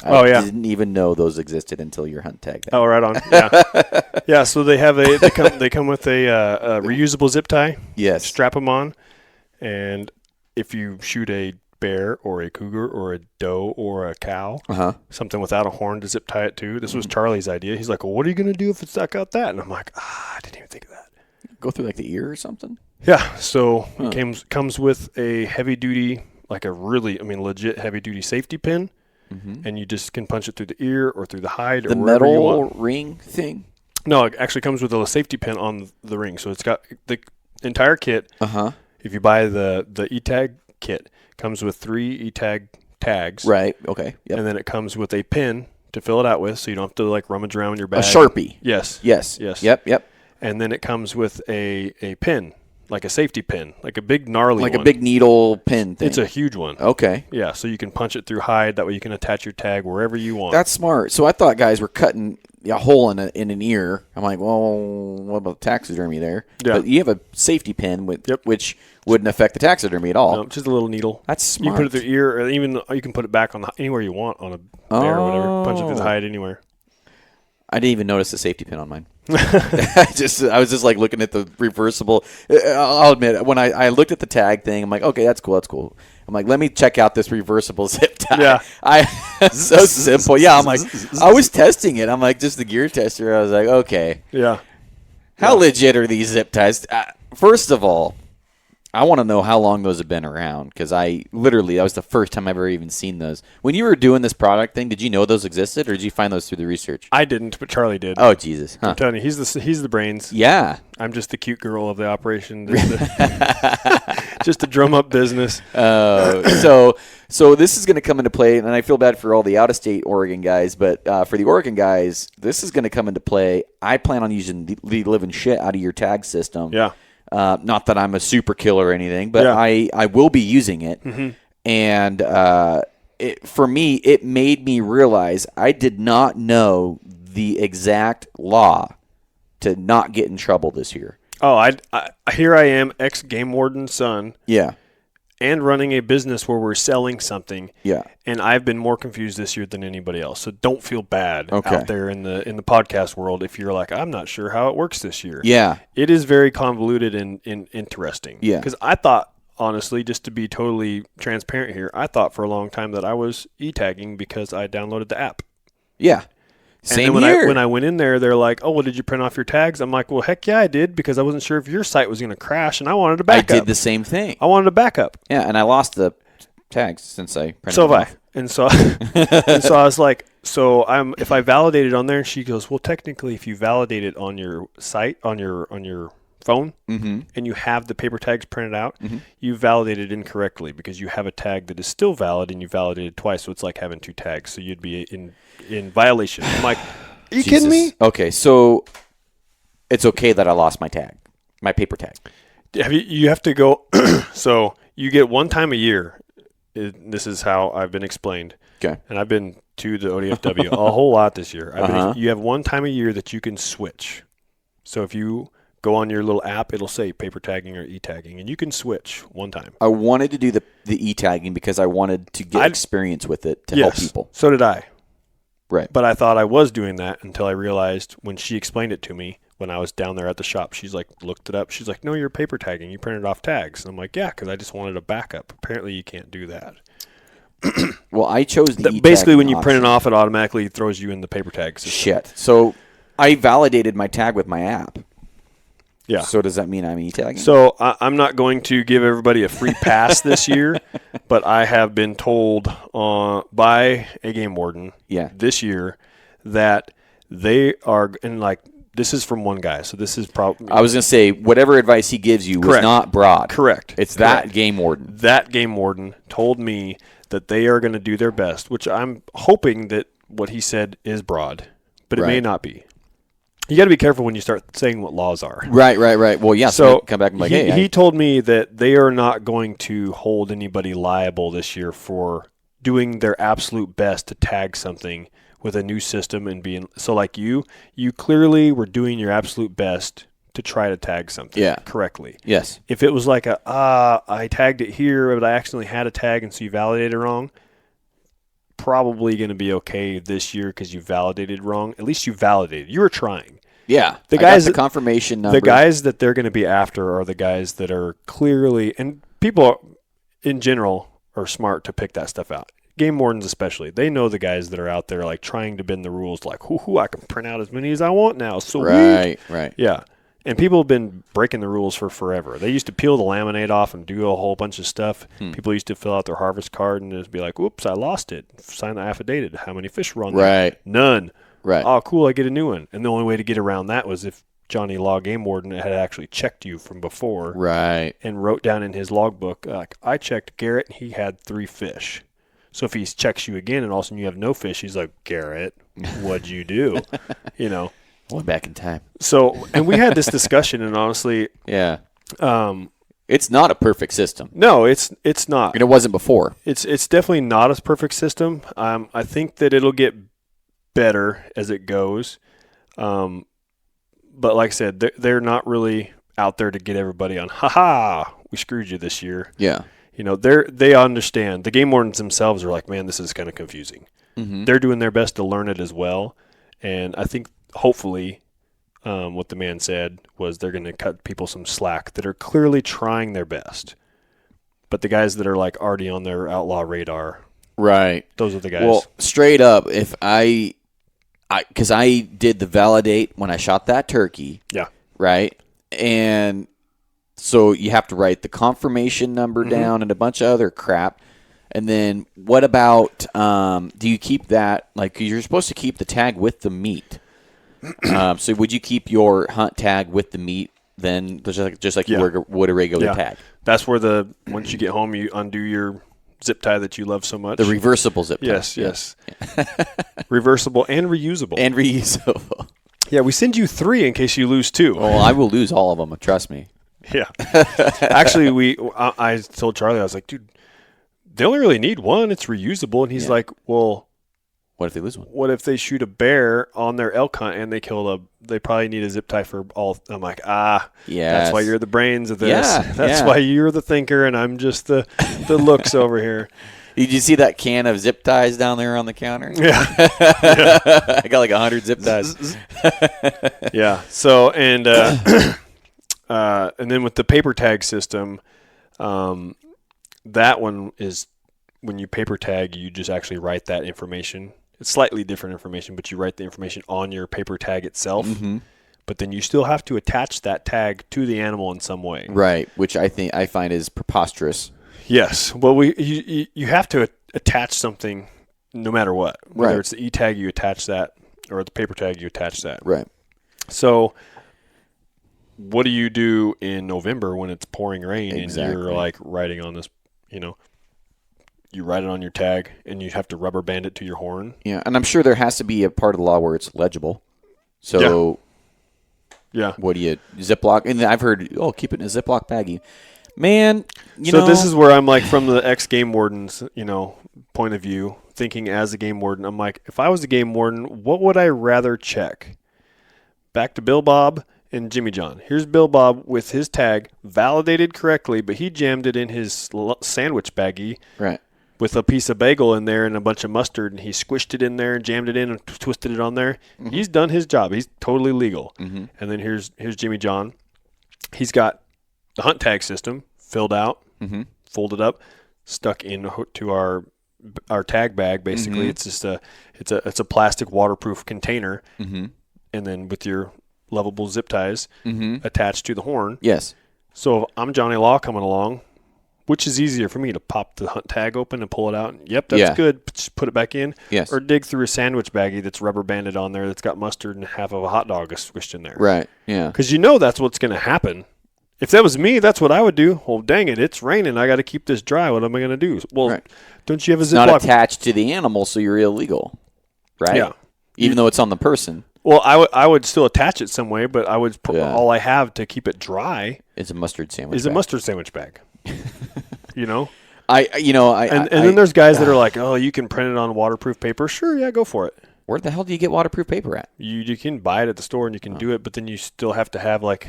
I didn't even know those existed until your hunt tag. Oh, right on. Yeah. Yeah, so they have they come with a reusable zip tie. Yes. Strap them on, and if you shoot a bear or a cougar or a doe or a cow, something without a horn to zip tie it to. This was Charlie's idea. He's like, well, what are you going to do if it's stuck out that? And I'm like, I didn't even think of that. Go through like the ear or something? Yeah, so it comes with a heavy-duty, like a really, legit heavy-duty safety pin. And you just can punch it through the ear or through the hide or wherever you want. The metal ring thing? No, it actually comes with a safety pin on the ring. So it's got the entire kit. If you buy the e-tag kit, comes with 3 e-tag tags. Right, okay. Yep. And then it comes with a pin to fill it out with, so you don't have to like rummage around in your bag. A Sharpie. Yes. Yep. And then it comes with a pin, like a safety pin, like a big gnarly one. Like a big needle pin thing. It's a huge one. Okay. Yeah, so you can punch it through hide. That way you can attach your tag wherever you want. That's smart. So I thought guys were cutting a hole in an ear. I'm like, well, what about taxidermy there? Yeah. But you have a safety pin which wouldn't affect the taxidermy at all. No, just a little needle. That's smart. You can put it through your ear, or even you can put it back on anywhere you want on a bear or whatever. Punch it through the hide anywhere. I didn't even notice the safety pin on mine. I was just like looking at the reversible. I'll admit, when I looked at the tag thing, I'm like, okay, that's cool. I'm like, let me check out this reversible zip tie. Yeah. So simple. Yeah, I'm like, I was testing it. I'm like, just the gear tester. I was like, okay. Yeah. How legit are these zip ties? First of all, I want to know how long those have been around, because that was the first time I've ever even seen those. When you were doing this product thing, did you know those existed, or did you find those through the research? I didn't, but Charlie did. Oh, Jesus. Huh. I'm telling you, he's the brains. Yeah. I'm just the cute girl of the operation, just to drum up business. So this is going to come into play, and I feel bad for all the out-of-state Oregon guys, but for the Oregon guys, this is going to come into play. I plan on using the living shit out of your tag system. Yeah. Not that I'm a super killer or anything, but yeah. I will be using it. Mm-hmm. And for me, it made me realize I did not know the exact law to not get in trouble this year? Oh, here I am, ex-game warden's son. Yeah. And running a business where we're selling something. Yeah. And I've been more confused this year than anybody else. So don't feel bad Okay. out there in the podcast world if you're like, I'm not sure how it works this year. Yeah. It is very convoluted and interesting. Yeah. Because I thought, honestly, just to be totally transparent here, I thought for a long time that I was e-tagging because I downloaded the app. Yeah. Same and then when I went in there, they're like, "Oh, well, did you print off your tags?" I'm like, "Well, heck yeah, I did because I wasn't sure if your site was going to crash, and I wanted a backup." I did the same thing. I wanted a backup. Yeah, and I lost the tags since I printed So them have I. off. And so, and so I was like, if I validate it on there, and she goes, "Well, technically, if you validate it on your site on your phone, Mm-hmm. and you have the paper tags printed out, you validated incorrectly because you have a tag that is still valid and you validated twice. So it's like having two tags. So you'd be in violation." I'm like, "Are you kidding me?" Okay, so it's okay that I lost my tag, my paper tag. You have to go. So you get one time a year. This is how I've been explained. Okay. And I've been to the ODFW a whole lot this year. You have one time a year that you can switch. So if you go on your little app, it'll say paper tagging or e-tagging, and you can switch one time. I wanted to do the e-tagging because I wanted to get experience with it to help people. So did I. Right. But I thought I was doing that until I realized when she explained it to me when I was down there at the shop. She's like, looked it up. She's like, "No, you're paper tagging. You printed off tags." And I'm like, "Yeah, because I just wanted a backup." Apparently you can't do that. Well, I chose the e-tagging basically when you option. print it off, it automatically throws you in the paper tag system. Shit. So I validated my tag with my app. Yeah. So does that mean I'm e-tagging? So I'm not going to give everybody a free pass this year, but I have been told by a game warden this year that they are, and like this is from one guy, so this is probably. I was going to say whatever advice he gives you was not broad. Correct. It's that game warden. That game warden told me that they are going to do their best, which I'm hoping that what he said is broad, but it may not be. You got to be careful when you start saying what laws are. Right. Well, yeah. So come back and be like, he told me that they are not going to hold anybody liable this year for doing their absolute best to tag something with a new system and being so. Like you clearly were doing your absolute best to try to tag something correctly. Yes. If it was like I tagged it here, but I accidentally had a tag and so you validated it wrong. Probably going to be okay this year because you validated wrong. At least you validated. You were trying. Yeah. The guys, the confirmation number. The guys that they're going to be after are the guys that are clearly, and people in general are smart to pick that stuff out. Game wardens especially. They know the guys that are out there like trying to bend the rules like, I can print out as many as I want now. Sweet. Right. Yeah. And people have been breaking the rules for forever. They used to peel the laminate off and do a whole bunch of stuff. People used to fill out their harvest card and just be like, "Oops, I lost it." Sign the affidavit. How many fish were on there? Right. None. Right. Oh, cool, I get a new one. And the only way to get around that was if Johnny Law Game Warden had actually checked you from before. Right. And wrote down in his logbook, like, I checked Garrett and he had 3 fish. So if he checks you again and all of a sudden you have no fish, he's like, "Garrett, what'd you do?" Went back in time. So, and we had this discussion, and honestly, it's not a perfect system. No, it's not. And it wasn't before. It's definitely not a perfect system. I think that it'll get better as it goes. But like I said, they're not really out there to get everybody on, we screwed you this year. Yeah. They understand. The game wardens themselves are like, man, this is kind of confusing. Mm-hmm. They're doing their best to learn it as well. And I think hopefully what the man said was they're going to cut people some slack that are clearly trying their best. But the guys that are like already on their outlaw radar, right? Those are the guys. Well, straight up, if because I did the validate when I shot that turkey. Yeah. Right? And so you have to write the confirmation number down and a bunch of other crap. And then what about, do you keep that, like, you're supposed to keep the tag with the meat. So would you keep your hunt tag with the meat then, just like you would a regular tag? That's where once you get home, you undo your zip tie that you love so much. The reversible zip tie. Yes. Reversible and reusable. Yeah, we send you 3 in case you lose 2. Well, I will lose all of them. Trust me. Yeah. Actually, I told Charlie, I was like, dude, they only really need 1. It's reusable. And he's like, well, What if they lose one? What if they shoot a bear on their elk hunt and they probably need a zip tie for all? I'm like, that's why you're the brains of this. Yeah, That's why you're the thinker and I'm just the looks over here. Did you see that can of zip ties down there on the counter? Yeah. I got like 100 zip ties. Yeah. So, and then with the paper tag system, that one is when you paper tag, you just actually write that information. It's slightly different information, but you write the information on your paper tag itself. Mm-hmm. But then you still have to attach that tag to the animal in some way. Right, which I find is preposterous. Yes. Well, you have to attach something no matter what. Whether it's the e-tag, you attach that, or the paper tag, you attach that. Right. So what do you do in November when it's pouring rain and you're like writing on this, you write it on your tag and you have to rubber band it to your horn? Yeah, and I'm sure there has to be a part of the law where it's legible. So yeah. What do you Ziploc? And I've heard, keep it in a Ziploc baggie. Man, so this is where I'm like, from the ex-game warden's, point of view, thinking as a game warden, I'm like, if I was a game warden, what would I rather check? Back to Bill Bob and Jimmy John. Here's Bill Bob with his tag validated correctly, but he jammed it in his sandwich baggie. Right. With a piece of bagel in there and a bunch of mustard, and he squished it in there and jammed it in and twisted it on there. Mm-hmm. He's done his job. He's totally legal. Mm-hmm. And then here's Jimmy John. He's got the hunt tag system filled out, folded up, stuck into our tag bag. Basically, it's just it's a plastic waterproof container, and then with your lovable zip ties attached to the horn. Yes. So if I'm Johnny Law coming along, which is easier for me, to pop the hunt tag open and pull it out? Yep, that's good. Just put it back in. Yes. Or dig through a sandwich baggie that's rubber banded on there that's got mustard and half of a hot dog squished in there. Right. Yeah. Because that's what's going to happen. If that was me, that's what I would do. Well, dang it, it's raining. I got to keep this dry. What am I going to do? Well, don't you have a Ziploc? Not attached to the animal, so you're illegal, right? Yeah. Even though it's on the person. Well, I would still attach it some way, but I would put all I have to keep it dry. It's a mustard sandwich. Is a mustard sandwich bag. And then there's guys that are like, oh, you can print it on waterproof paper. Sure, yeah, go for it. Where the hell do you get waterproof paper at? You can buy it at the store and you can do it, but then you still have to have like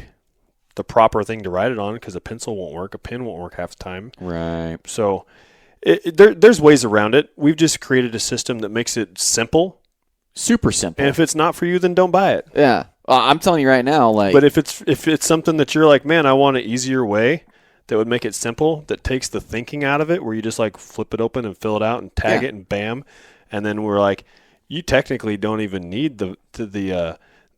the proper thing to write it on, because a pencil won't work, a pen won't work half the time. Right. So there's ways around it. We've just created a system that makes it simple. Super simple. And if it's not for you, then don't buy it. Yeah. I'm telling you right now, like. But if it's something that you're like, man, I want an easier way that would make it simple, that takes the thinking out of it, where you just like flip it open and fill it out and tag it and bam, and then we're like, you technically don't even need the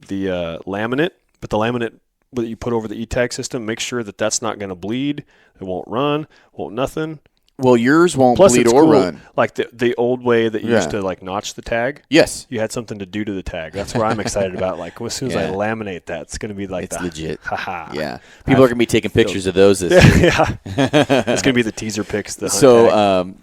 laminate, but the laminate that you put over the e-tag system, make sure that that's not going to bleed. It won't run, won't nothing. Well, yours won't Plus bleed it's or cool. run. Like the old way that you used to like notch the tag. Yes. You had something to do to the tag. That's what I'm excited about. Like as soon as I laminate that, it's going to be like it's legit. Haha. Yeah. People are going to be taking pictures of those this year. Yeah. It's going to be the teaser pics. So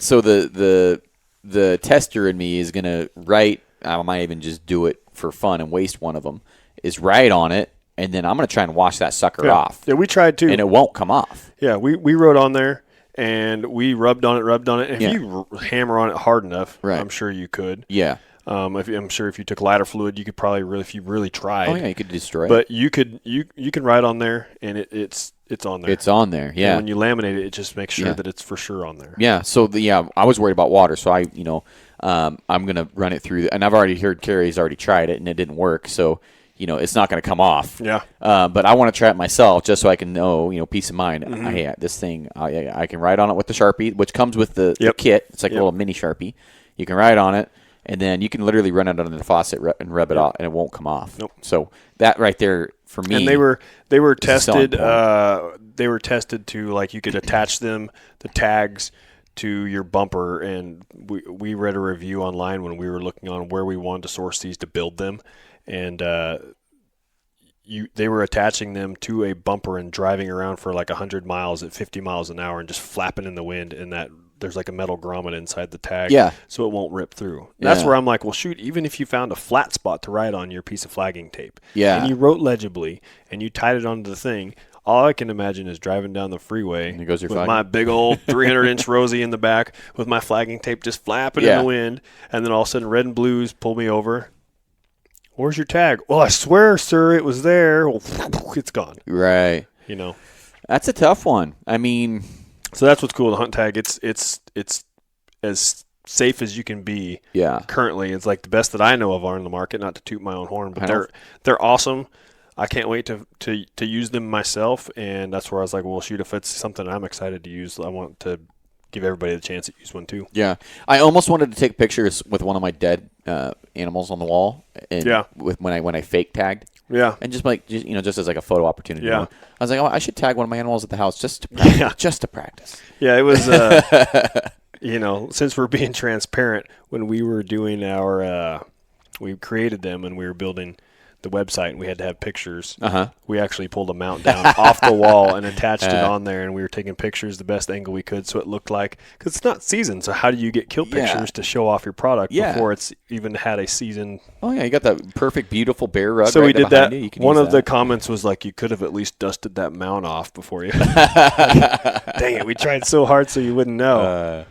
the tester in me is going to write, I might even just do it for fun and waste one of them, is write on it, and then I'm going to try and wash that sucker off. Yeah, we tried too. And it won't come off. Yeah, we wrote on there. And we rubbed on it. And if you hammer on it hard enough, I'm sure you could. Yeah. I'm sure if you took lighter fluid, you could probably if you really tried. Oh yeah, you could destroy it. But you can write on there, and it's on there. It's on there. Yeah. And when you laminate it, it just makes sure that it's for sure on there. Yeah. So I was worried about water, so I'm gonna run it through, and I've already heard Carrie's already tried it, and it didn't work. So. It's not going to come off. Yeah. But I want to try it myself just so I can know, peace of mind. Hey, this thing, I can write on it with the Sharpie, which comes with the kit. It's like a little mini Sharpie. You can write on it, and then you can literally run it under the faucet and rub it off, and it won't come off. Nope. So that right there for me. And they were tested. They were tested to, like, you could attach the tags to your bumper, and we read a review online when we were looking on where we wanted to source these to build them. And they were attaching them to a bumper and driving around for like 100 miles at 50 miles an hour and just flapping in the wind, and that there's like a metal grommet inside the tag, so it won't rip through. That's where I'm like, well, shoot, even if you found a flat spot to write on your piece of flagging tape, and you wrote legibly and you tied it onto the thing, all I can imagine is driving down the freeway And goes your with flagging. my big old 300-inch Rosie in the back with my flagging tape just flapping in the wind, and then all of a sudden red and blues pull me over. Where's your tag? Well, I swear, sir, it was there. Well, it's gone. Right. You know. That's a tough one. I mean, so that's what's cool. The hunt tag, it's as safe as you can be. Yeah. Currently, it's like the best that I know of are in the market. Not to toot my own horn, but they're awesome. I can't wait to use them myself, and that's where I was like, well, shoot, if it's something I'm excited to use, I want to give everybody the chance to use one too. Yeah, I almost wanted to take pictures with one of my dead animals on the wall, and with when I fake tagged. Yeah, and just as like a photo opportunity. Yeah, I was like, oh, I should tag one of my animals at the house just to practice. Yeah. Just to practice. Yeah, it was. Since we're being transparent, when we were doing our, we created them and we were building the website and we had to have pictures. We actually pulled a mount down off the wall and attached it on there, and we were taking pictures the best angle we could so it looked like, because it's not seasoned, so how do you get kill pictures to show off your product before it's even had a season? Oh yeah, you got that perfect beautiful bear rug. So right we did that. You can one use of that. the comments was like, you could have at least dusted that mount off before you dang it, we tried so hard so you wouldn't know.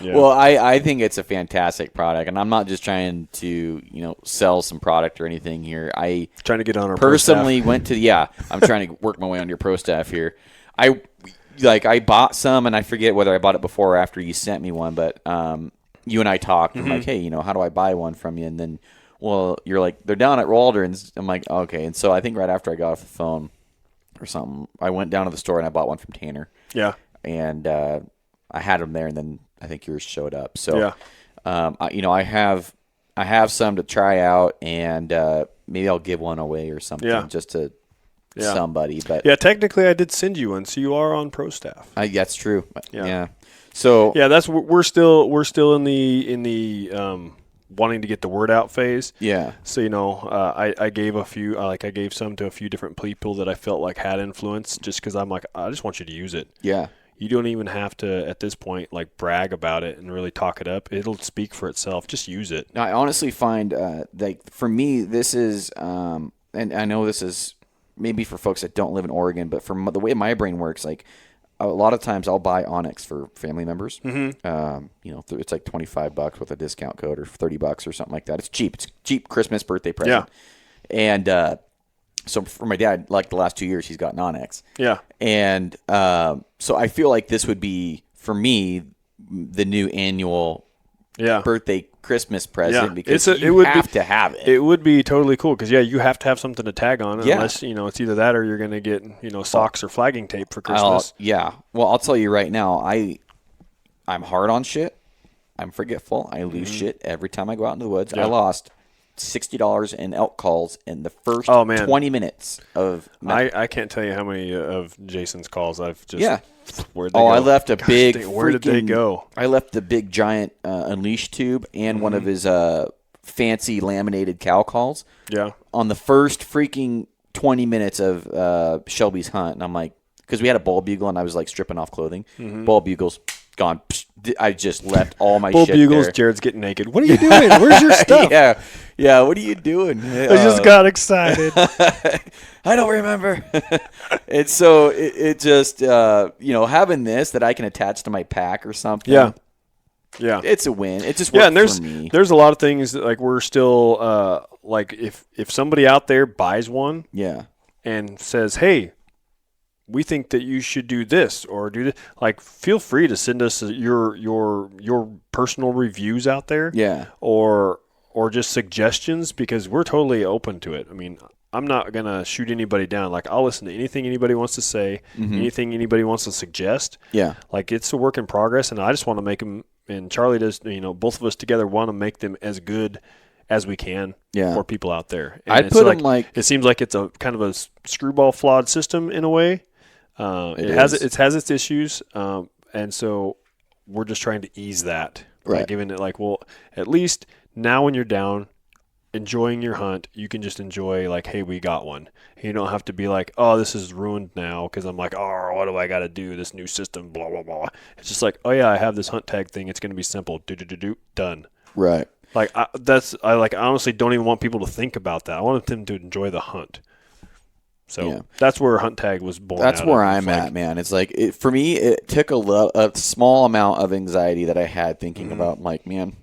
Well, I think it's a fantastic product, and I'm not just trying to sell some product or anything here. I trying to get on our personally went to I'm trying to work my way on your pro staff here. I bought some, and I forget whether I bought it before or after you sent me one, but you and I talked. I'm like, hey, how do I buy one from you? And then, well, you're like, they're down at Waldron's. I'm like, okay. And so I think right after I got off the phone or something, I went down to the store and I bought one from Tanner. Yeah. And I had them there, and then I think yours showed up. So, I have some to try out, and maybe I'll give one away or something just to somebody. But technically I did send you one, so you are on pro staff. That's true. Yeah. So that's we're still in the wanting to get the word out phase. Yeah. So I gave I gave some to a few different people that I felt like had influence, just because I'm like, I just want you to use it. Yeah. You don't even have to, at this point, like brag about it and really talk it up. It'll speak for itself. Just use it. I honestly find for me, this is, and I know this is maybe for folks that don't live in Oregon, but from the way my brain works, like a lot of times I'll buy Onyx for family members. It's like $25 with a discount code, or $30 or something like that. It's cheap. It's cheap Christmas, birthday present. Yeah. And so for my dad, like the last 2 years, he's gotten Onyx. Yeah. And so I feel like this would be, for me, the new annual birthday Christmas present, because you have to have it. It would be totally cool because, you have to have something to tag on, unless, it's either that or you're going to get, socks or flagging tape for Christmas. Well, I'll tell you right now, I'm hard on shit. I'm forgetful. I lose shit every time I go out in the woods. I lost $60 in elk calls in the first 20 minutes of. I can't tell you how many of Jason's calls I've just. Where'd they go? I left a big. Where did they go? I left the big giant Unleash tube and one of his fancy laminated cow calls. Yeah. On the first freaking 20 minutes of Shelby's hunt, and I'm like, because we had a bull bugle and I was like stripping off clothing. Bull bugles gone. I just left all my bull shit bugles. there. Jared's getting naked. What are you doing? Where's your stuff? Yeah. What are you doing? I just got excited. I don't remember. And so it just having this that I can attach to my pack or something. Yeah, it's a win. It just works for me. There's a lot of things that, like, we're still like if somebody out there buys one, and says, hey, we think that you should do this or do this, like, feel free to send us your personal reviews out there. Yeah. Or just suggestions, because we're totally open to it. I mean, I'm not going to shoot anybody down. Like, I'll listen to anything anybody wants to say, anything anybody wants to suggest. Yeah. Like, it's a work in progress, and I just want to make them, and Charlie does, both of us together want to make them as good as we can for people out there. And I'd put them like, it seems like it's a kind of a screwball flawed system in a way. It has its issues, and so we're just trying to ease that by giving it, like, well, at least now when you're down enjoying your hunt, you can just enjoy, like, hey, we got one. And you don't have to be like, oh, this is ruined now because I'm like, oh, what do I got to do? This new system, blah blah blah. It's just like, oh yeah, I have this hunt tag thing. It's going to be simple. Done. Right. Like, I honestly don't even want people to think about that. I want them to enjoy the hunt. So that's where Hunt Tag was born. That's where I'm at, man. It's like for me, it took a small amount of anxiety that I had thinking about, like, man,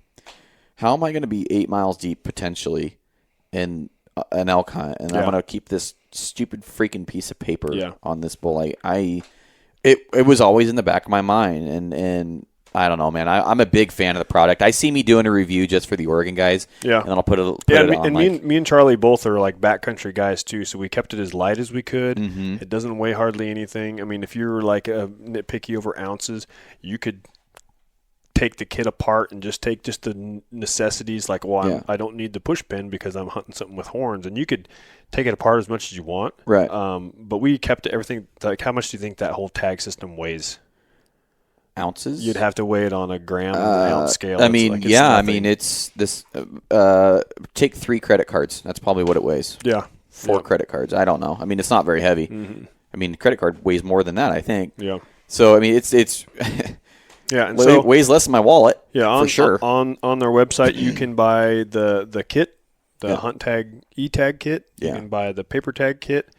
how am I going to be 8 miles deep potentially in an elk hunt, and I'm going to keep this stupid freaking piece of paper on this bull? It was always in the back of my mind, and I don't know, man. I'm a big fan of the product. I see me doing a review just for the Oregon guys. Yeah. And then I'll put it on. Me and Charlie both are like backcountry guys too, so we kept it as light as we could. Mm-hmm. It doesn't weigh hardly anything. I mean, if you're like nitpicky over ounces, you could take the kit apart and just take just the necessities. Like, I don't need the push pin because I'm hunting something with horns, and you could take it apart as much as you want. Right. But we kept everything. Like, how much do you think that whole tag system weighs? Ounces? You'd have to weigh it on a gram ounce scale. It's this. Take 3 credit cards. That's probably what it weighs. Yeah. 4 credit cards. I don't know. I mean, it's not very heavy. Mm-hmm. I mean, the credit card weighs more than that, I think. Yeah. So I mean, it's yeah, and it weighs less than my wallet. Yeah, for sure. On their website, you can buy the kit, the Hunt Tag E-Tag kit. You can buy the paper tag kit.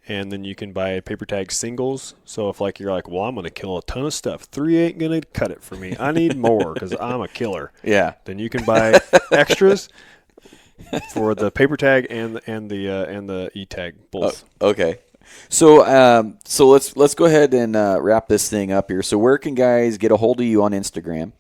And then you can buy paper tag singles. So if you're like, well, I'm going to kill a ton of stuff, 3 ain't going to cut it for me. I need more because I'm a killer. Yeah. Then you can buy extras for the paper tag and the e-tag both. Okay. So let's go ahead and wrap this thing up here. So where can guys get a hold of you on Instagram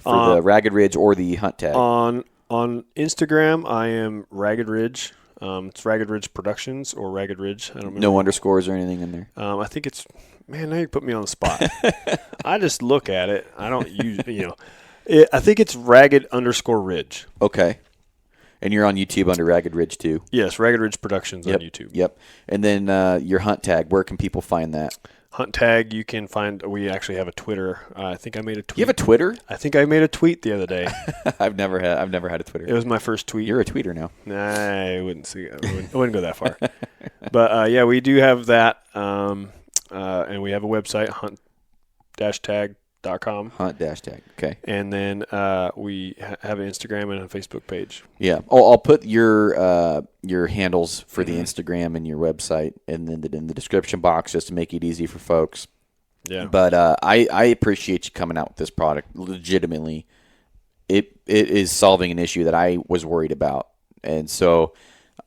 for the Ragged Ridge or the Hunt Tag? On Instagram, I am Ragged Ridge. It's Ragged Ridge Productions or Ragged Ridge. I don't remember. No underscores or anything in there. I think it's, man, now you put me on the spot. I just look at it. I don't use, I think it's Ragged_Ridge. Okay. And you're on YouTube under Ragged Ridge too? Yes, Ragged Ridge Productions on YouTube. Yep. And then your Hunt Tag, where can people find that? Hunt Tag, you can find. We actually have a Twitter. I think I made a tweet. You have a Twitter? I think I made a tweet the other day. I've never had a Twitter. It was my first tweet. You're a tweeter now. Nah, I wouldn't go that far. But we do have that, and we have a website, hunt-tag.com. Hunt-tag. Okay. And then we have an Instagram and a Facebook page. Yeah. Oh, I'll put your handles for the Instagram and your website and then in the description box just to make it easy for folks. Yeah. But I appreciate you coming out with this product. Legitimately, it is solving an issue that I was worried about. And so,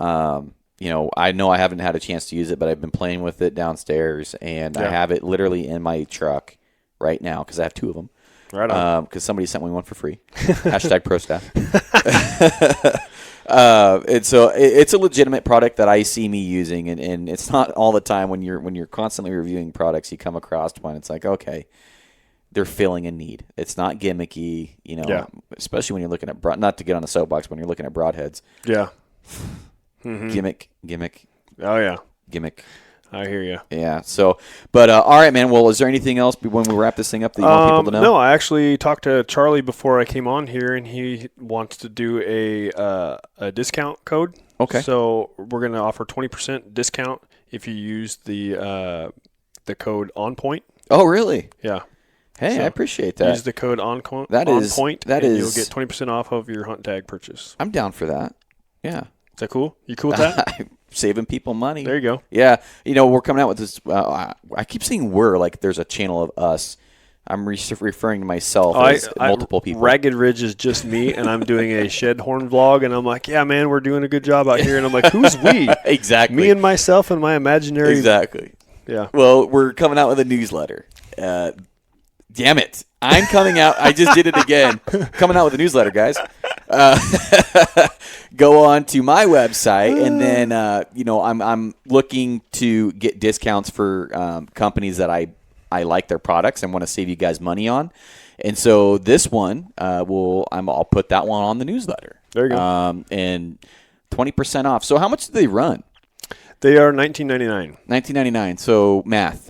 I know I haven't had a chance to use it, but I've been playing with it downstairs, and I have it literally in my truck right now because I have 2 of them. Right on. Because somebody sent me one for free. #ProStaff. And so it's a legitimate product that I see me using, and it's not all the time when you're constantly reviewing products, you come across one. It's like, okay, they're filling a need. It's not gimmicky, especially when you're looking at not to get on the soapbox, when you're looking at broadheads. Yeah. Gimmick. Oh yeah. Gimmick. I hear you. Yeah. So, but all right, man. Well, is there anything else when we wrap this thing up that you want people to know? No, I actually talked to Charlie before I came on here, and he wants to do a discount code. Okay. So we're going to offer 20% discount if you use the code OnPoint. Oh, really? Yeah. Hey, so I appreciate that. Use the code OnPoint. You'll get 20% off of your Hunt Tag purchase. I'm down for that. Yeah. Is that cool? You cool with that? Saving people money. There you go. Yeah. We're coming out with this. I keep saying we're, like there's a channel of us. I'm referring to myself as multiple people. Ragged Ridge is just me, and I'm doing a shed horn vlog, and I'm like, yeah, man, we're doing a good job out here. And I'm like, who's we? Exactly. Me and myself and my imaginary. Exactly. Yeah. Well, we're coming out with a newsletter. Damn it. I'm coming out. I just did it again. Coming out with a newsletter, guys. Go on to my website, and then I'm looking to get discounts for companies that I like their products and want to save you guys money on. And so this one I'll put that one on the newsletter. There you go. And 20% off. So how much do they run? They are $19.99. $19.99. So math.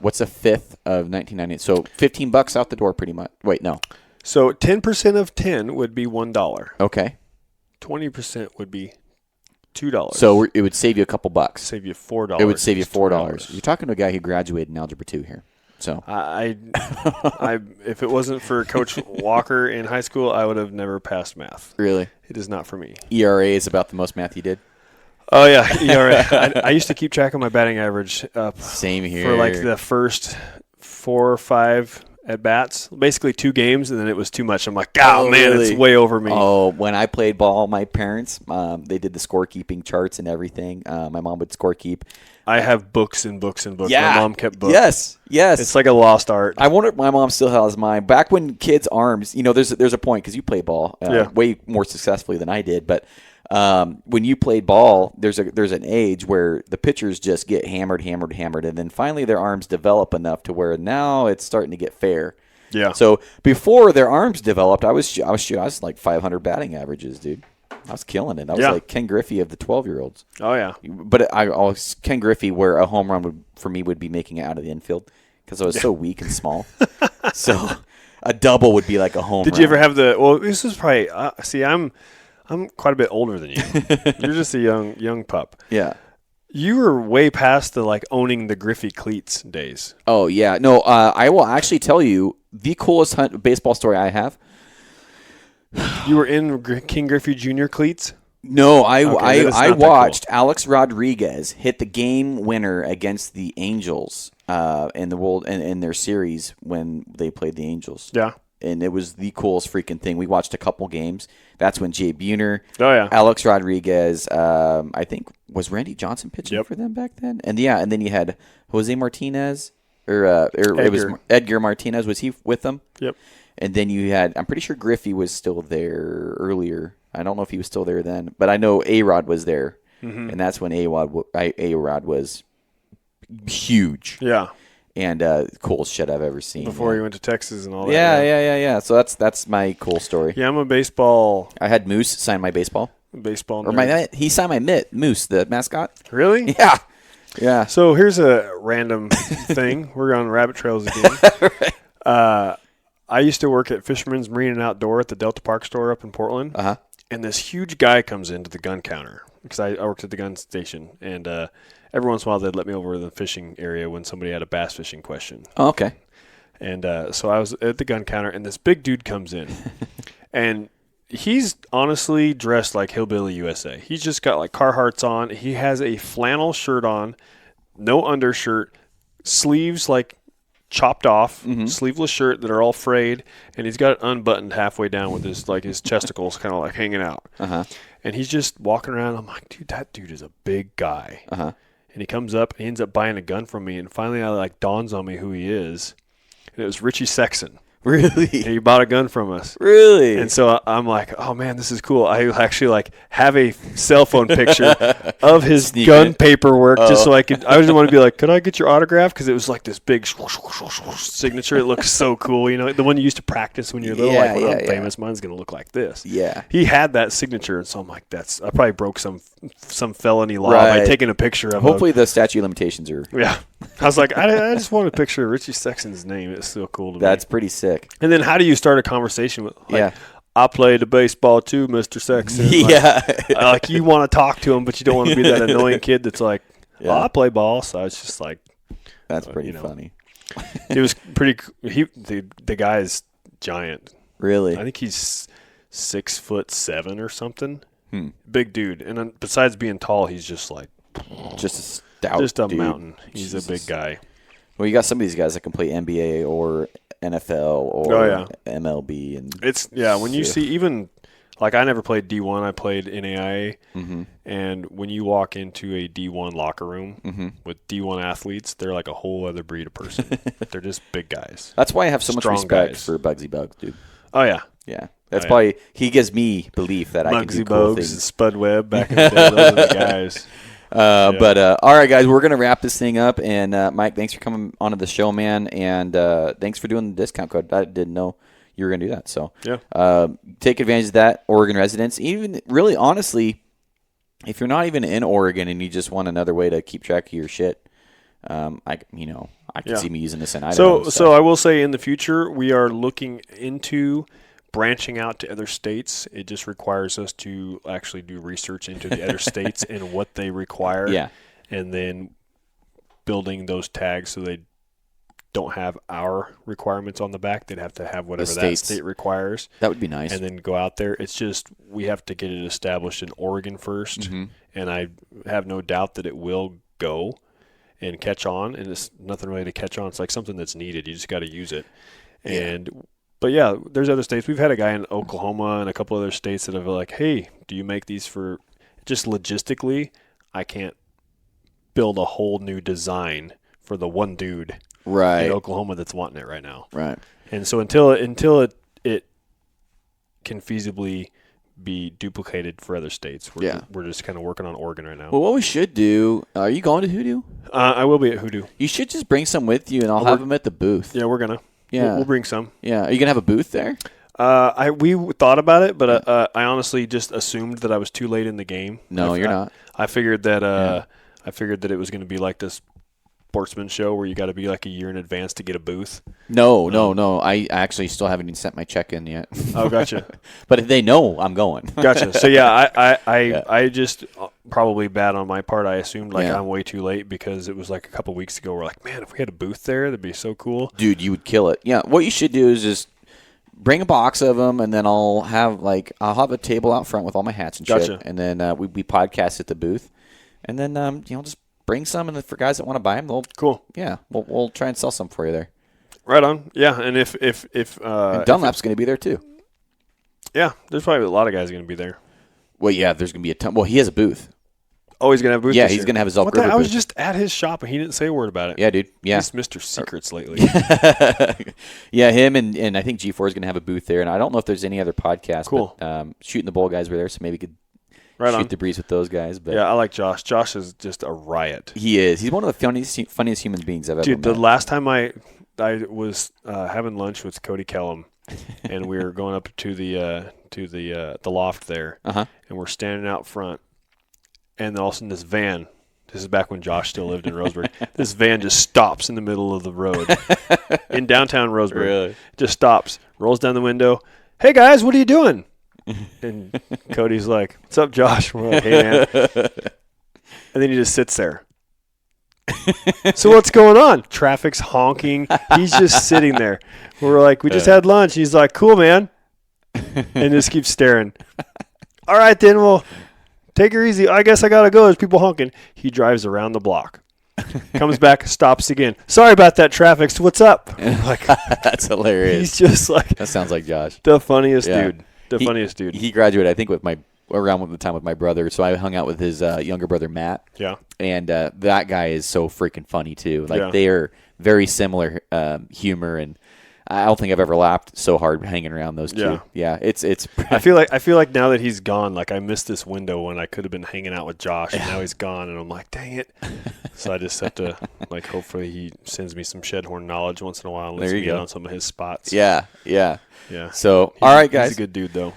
What's a fifth of $19.99? So $15 out the door, pretty much. Wait, no. So 10% of 10 would be $1. Okay. 20% would be $2. So it would save you a couple bucks. Save you $4. It would save you $4. You're talking to a guy who graduated in Algebra 2 here. So I if it wasn't for Coach Walker in high school, I would have never passed math. Really? It is not for me. ERA is about the most math you did? Oh yeah, you're right. I used to keep track of my batting average up Same here. for like the first 4 or 5 at bats, basically 2 games, and then it was too much. I'm like, oh man, really? it's way over me. Oh, when I played ball, my parents, they did the scorekeeping charts and everything. My mom would scorekeep. I have books and books and books. Yeah. My mom kept books. Yes. It's like a lost art. I wonder if my mom still has mine. Back when kids' arms, there's a point because you play ball way more successfully than I did. But when you played ball, there's an age where the pitchers just get hammered, and then finally their arms develop enough to where now it's starting to get fair. Yeah. So before their arms developed, I was like 500 batting averages, dude. I was killing it. I was like Ken Griffey of the 12-year-olds. Oh yeah. But I always Ken Griffey, where a home run would be making it out of the infield because I was so weak and small. So a double would be like a home run. Did you ever have the? Well, this is probably. See, I'm quite a bit older than you. You're just a young pup. Yeah. You were way past the like owning the Griffey cleats days. Oh yeah. No, I will actually tell you the coolest baseball story I have. You were in King Griffey Jr. cleats? No, I watched cool. Alex Rodriguez hit the game winner against the Angels in the world in their series when they played the Angels. Yeah. And it was the coolest freaking thing. We watched a couple games. That's when Jay Buhner, Alex Rodriguez, I think was Randy Johnson pitching for them back then. And then you had Jose Martinez or it was Edgar Martinez. Was he with them? Yep. And then you had, I'm pretty sure Griffey was still there earlier. I don't know if he was still there then, but I know A-Rod was there. Mm-hmm. And that's when A-Rod was huge. Yeah. And coolest shit I've ever seen. Before he went to Texas and all that. Yeah. So that's my cool story. Yeah, I'm a baseball. I had Moose sign my baseball. Baseball. Or he signed my mitt, Moose, the mascot. Really? Yeah. Yeah. So here's a random thing. We're on rabbit trails again. Right. I used to work at Fisherman's Marine and Outdoor at the Delta Park store up in Portland. Uh-huh. And this huge guy comes into the gun counter because I worked at the gun station. And every once in a while they'd let me over to the fishing area when somebody had a bass fishing question. Oh, okay. And so I was at the gun counter, and this big dude comes in. And he's honestly dressed like Hillbilly USA. He's just got like Carhartts on. He has a flannel shirt on, no undershirt, sleeves like chopped off, sleeveless shirt that are all frayed, and he's got it unbuttoned halfway down with his chesticles kind of like hanging out. Uh-huh. And he's just walking around. I'm like, dude, that dude is a big guy. Uh-huh. And he comes up, and he ends up buying a gun from me, and finally it dawns on me who he is. And it was Richie Sexson. Really? And he bought a gun from us. Really? And so I'm like, oh, man, this is cool. I actually have a cell phone picture of his gun paperwork just so I just want to be like, could I get your autograph? Because it was like this big signature. It looks so cool. The one you used to practice when you're little. When I'm famous, mine's going to look like this. Yeah. He had that signature. And so I'm like, I probably broke some felony law by taking a picture of him. Hopefully the statute of limitations are. Yeah. I was like, I just want a picture of Richie Sexton's name. It's still cool to me. That's pretty sick. And then how do you start a conversation with I played the baseball too, Mr. Sexton. Like you want to talk to him, but you don't want to be that annoying kid that's like, I play ball. So it's just like. That's pretty funny. It was pretty – the guy is giant. Really? I think he's 6'7" or something. Big dude. And besides being tall, he's just like – just a stout just a dude. Mountain. He's a big guy. Well, you got some of these guys that can play NBA or NFL or MLB. And it's when you see even like I never played D1, I played NAIA. Mm-hmm. And when you walk into a D1 locker room with D1 athletes, they're like a whole other breed of person. They're just big guys. That's why I have so much respect guys. for Bugsy Buggs, dude. Oh, yeah. Yeah. That's why he gives me belief that I can do cool things. Bugsy Buggs and Spud Webb back in the day. Those are the guys. But all right, guys, we're going to wrap this thing up. And, Mike, thanks for coming onto the show, man. And thanks for doing the discount code. I didn't know you were going to do that. So take advantage of that, Oregon residents. Even really, honestly, if you're not even in Oregon and you just want another way to keep track of your shit, I can see me using this in Idaho. So I will say in the future, we are looking into branching out to other states. It just requires us to actually do research into the other states and what they require. Yeah. And then building those tags so they don't have our requirements on the back. They'd have to have whatever that state requires. That would be nice. And then go out there. It's just we have to get it established in Oregon first. Mm-hmm. and I have no doubt that it will go and catch on. And it's nothing really to catch on. It's like something that's needed. You just got to use it. But yeah, there's other states. We've had a guy in Oklahoma and a couple other states that have like, hey, do you make these for just logistically? I can't build a whole new design for the one dude in Oklahoma that's wanting it right now. Right. And so until it can feasibly be duplicated for other states, we're just kind of working on Oregon right now. Well, what we should do, are you going to Hoodoo? I will be at Hoodoo. You should just bring some with you, and I'll have them at the booth. Yeah, we're going to. Yeah. We'll bring some. Yeah. Are you going to have a booth there? We thought about it, but I honestly just assumed that I was too late in the game. No, you're not. I figured that it was going to be like this sportsman show where you got to be like a year in advance to get a booth. No. I actually still haven't even sent my check in yet. Oh, gotcha. But they know I'm going. Gotcha. So yeah, I just probably bad on my part. I assumed I'm way too late because it was like a couple weeks ago. We're like, man, if we had a booth there, that'd be so cool. Dude, you would kill it. Yeah. What you should do is just bring a box of them, and then I'll have a table out front with all my hats and shit, and then we podcast at the booth, and then just bring some, and for guys that want to buy them, cool. Yeah, we'll try and sell some for you there. Right on. Yeah, and if and Dunlap's going to be there too. Yeah, there's probably a lot of guys going to be there. Well, yeah, there's going to be a ton. Well, he has a booth. Oh, he's going to have a booth. Yeah, he's going to have his Elk River booth. I was just at his shop and he didn't say a word about it. Yeah, dude. Yeah, he's Mr. Secrets lately. Yeah, him and I think G4 is going to have a booth there, and I don't know if there's any other podcasts. Cool. But, Shooting the Bull guys were there, so maybe we could shoot the breeze with those guys. But yeah, I like Josh. Josh is just a riot. He is. He's one of the funniest human beings I've ever met. Dude, the last time I was having lunch with Cody Kellum, and we were going up to the loft there, and we're standing out front, and all of a sudden this van. This is back when Josh still lived in Roseburg. This van just stops in the middle of the road in downtown Roseburg. Really? Just stops, rolls down the window. Hey guys, what are you doing? And Cody's like, "What's up, Josh?" We're like, "Hey man," and then he just sits there. So what's going on? Traffic's honking. He's just sitting there. We're like, "We just had lunch." He's like, "Cool, man," and just keeps staring. All right, then we'll take her easy. I guess I gotta go. There's people honking. He drives around the block, comes back, stops again. Sorry about that, traffic. So what's up? Like, that's hilarious. He's just like, that sounds like Josh, the funniest dude. Funniest dude. He graduated, I think, around the time with my brother. So I hung out with his younger brother Matt. Yeah. And that guy is so freaking funny too. They are very similar humor, and I don't think I've ever laughed so hard hanging around those two. Yeah. It's. I feel like now that he's gone, like I missed this window when I could have been hanging out with Josh, and now he's gone, and I'm like, dang it. So I just have to hopefully he sends me some Shedhorn knowledge once in a while and lets me get on some of his spots. Yeah. So all right, guys. He's a good dude though.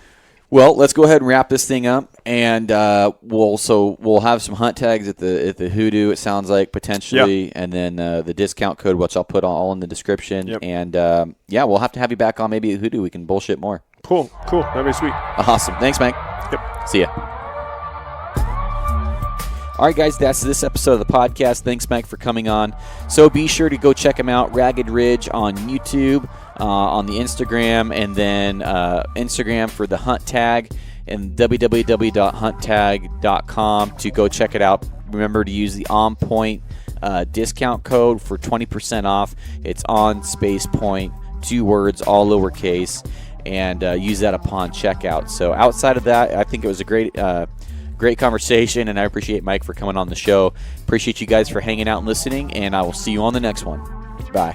Well, let's go ahead and wrap this thing up, and we'll have some hunt tags at the Hoodoo. It sounds like potentially, and then the discount code, which I'll put all in the description. Yep. And we'll have to have you back on maybe at Hoodoo. We can bullshit more. Cool. That'd be sweet. Awesome. Thanks, Mike. Yep. See ya. All right, guys, that's this episode of the podcast. Thanks, Mike, for coming on. So be sure to go check him out, Ragged Ridge, on YouTube, on the Instagram, and then Instagram for the hunt tag, and www.hunttag.com to go check it out. Remember to use the On Point discount code for 20% off. It's on space point, 2 words, all lowercase, and use that upon checkout. So outside of that, I think it was a great conversation, and I appreciate Mike for coming on the show. Appreciate you guys for hanging out and listening, and I will see you on the next one. Bye.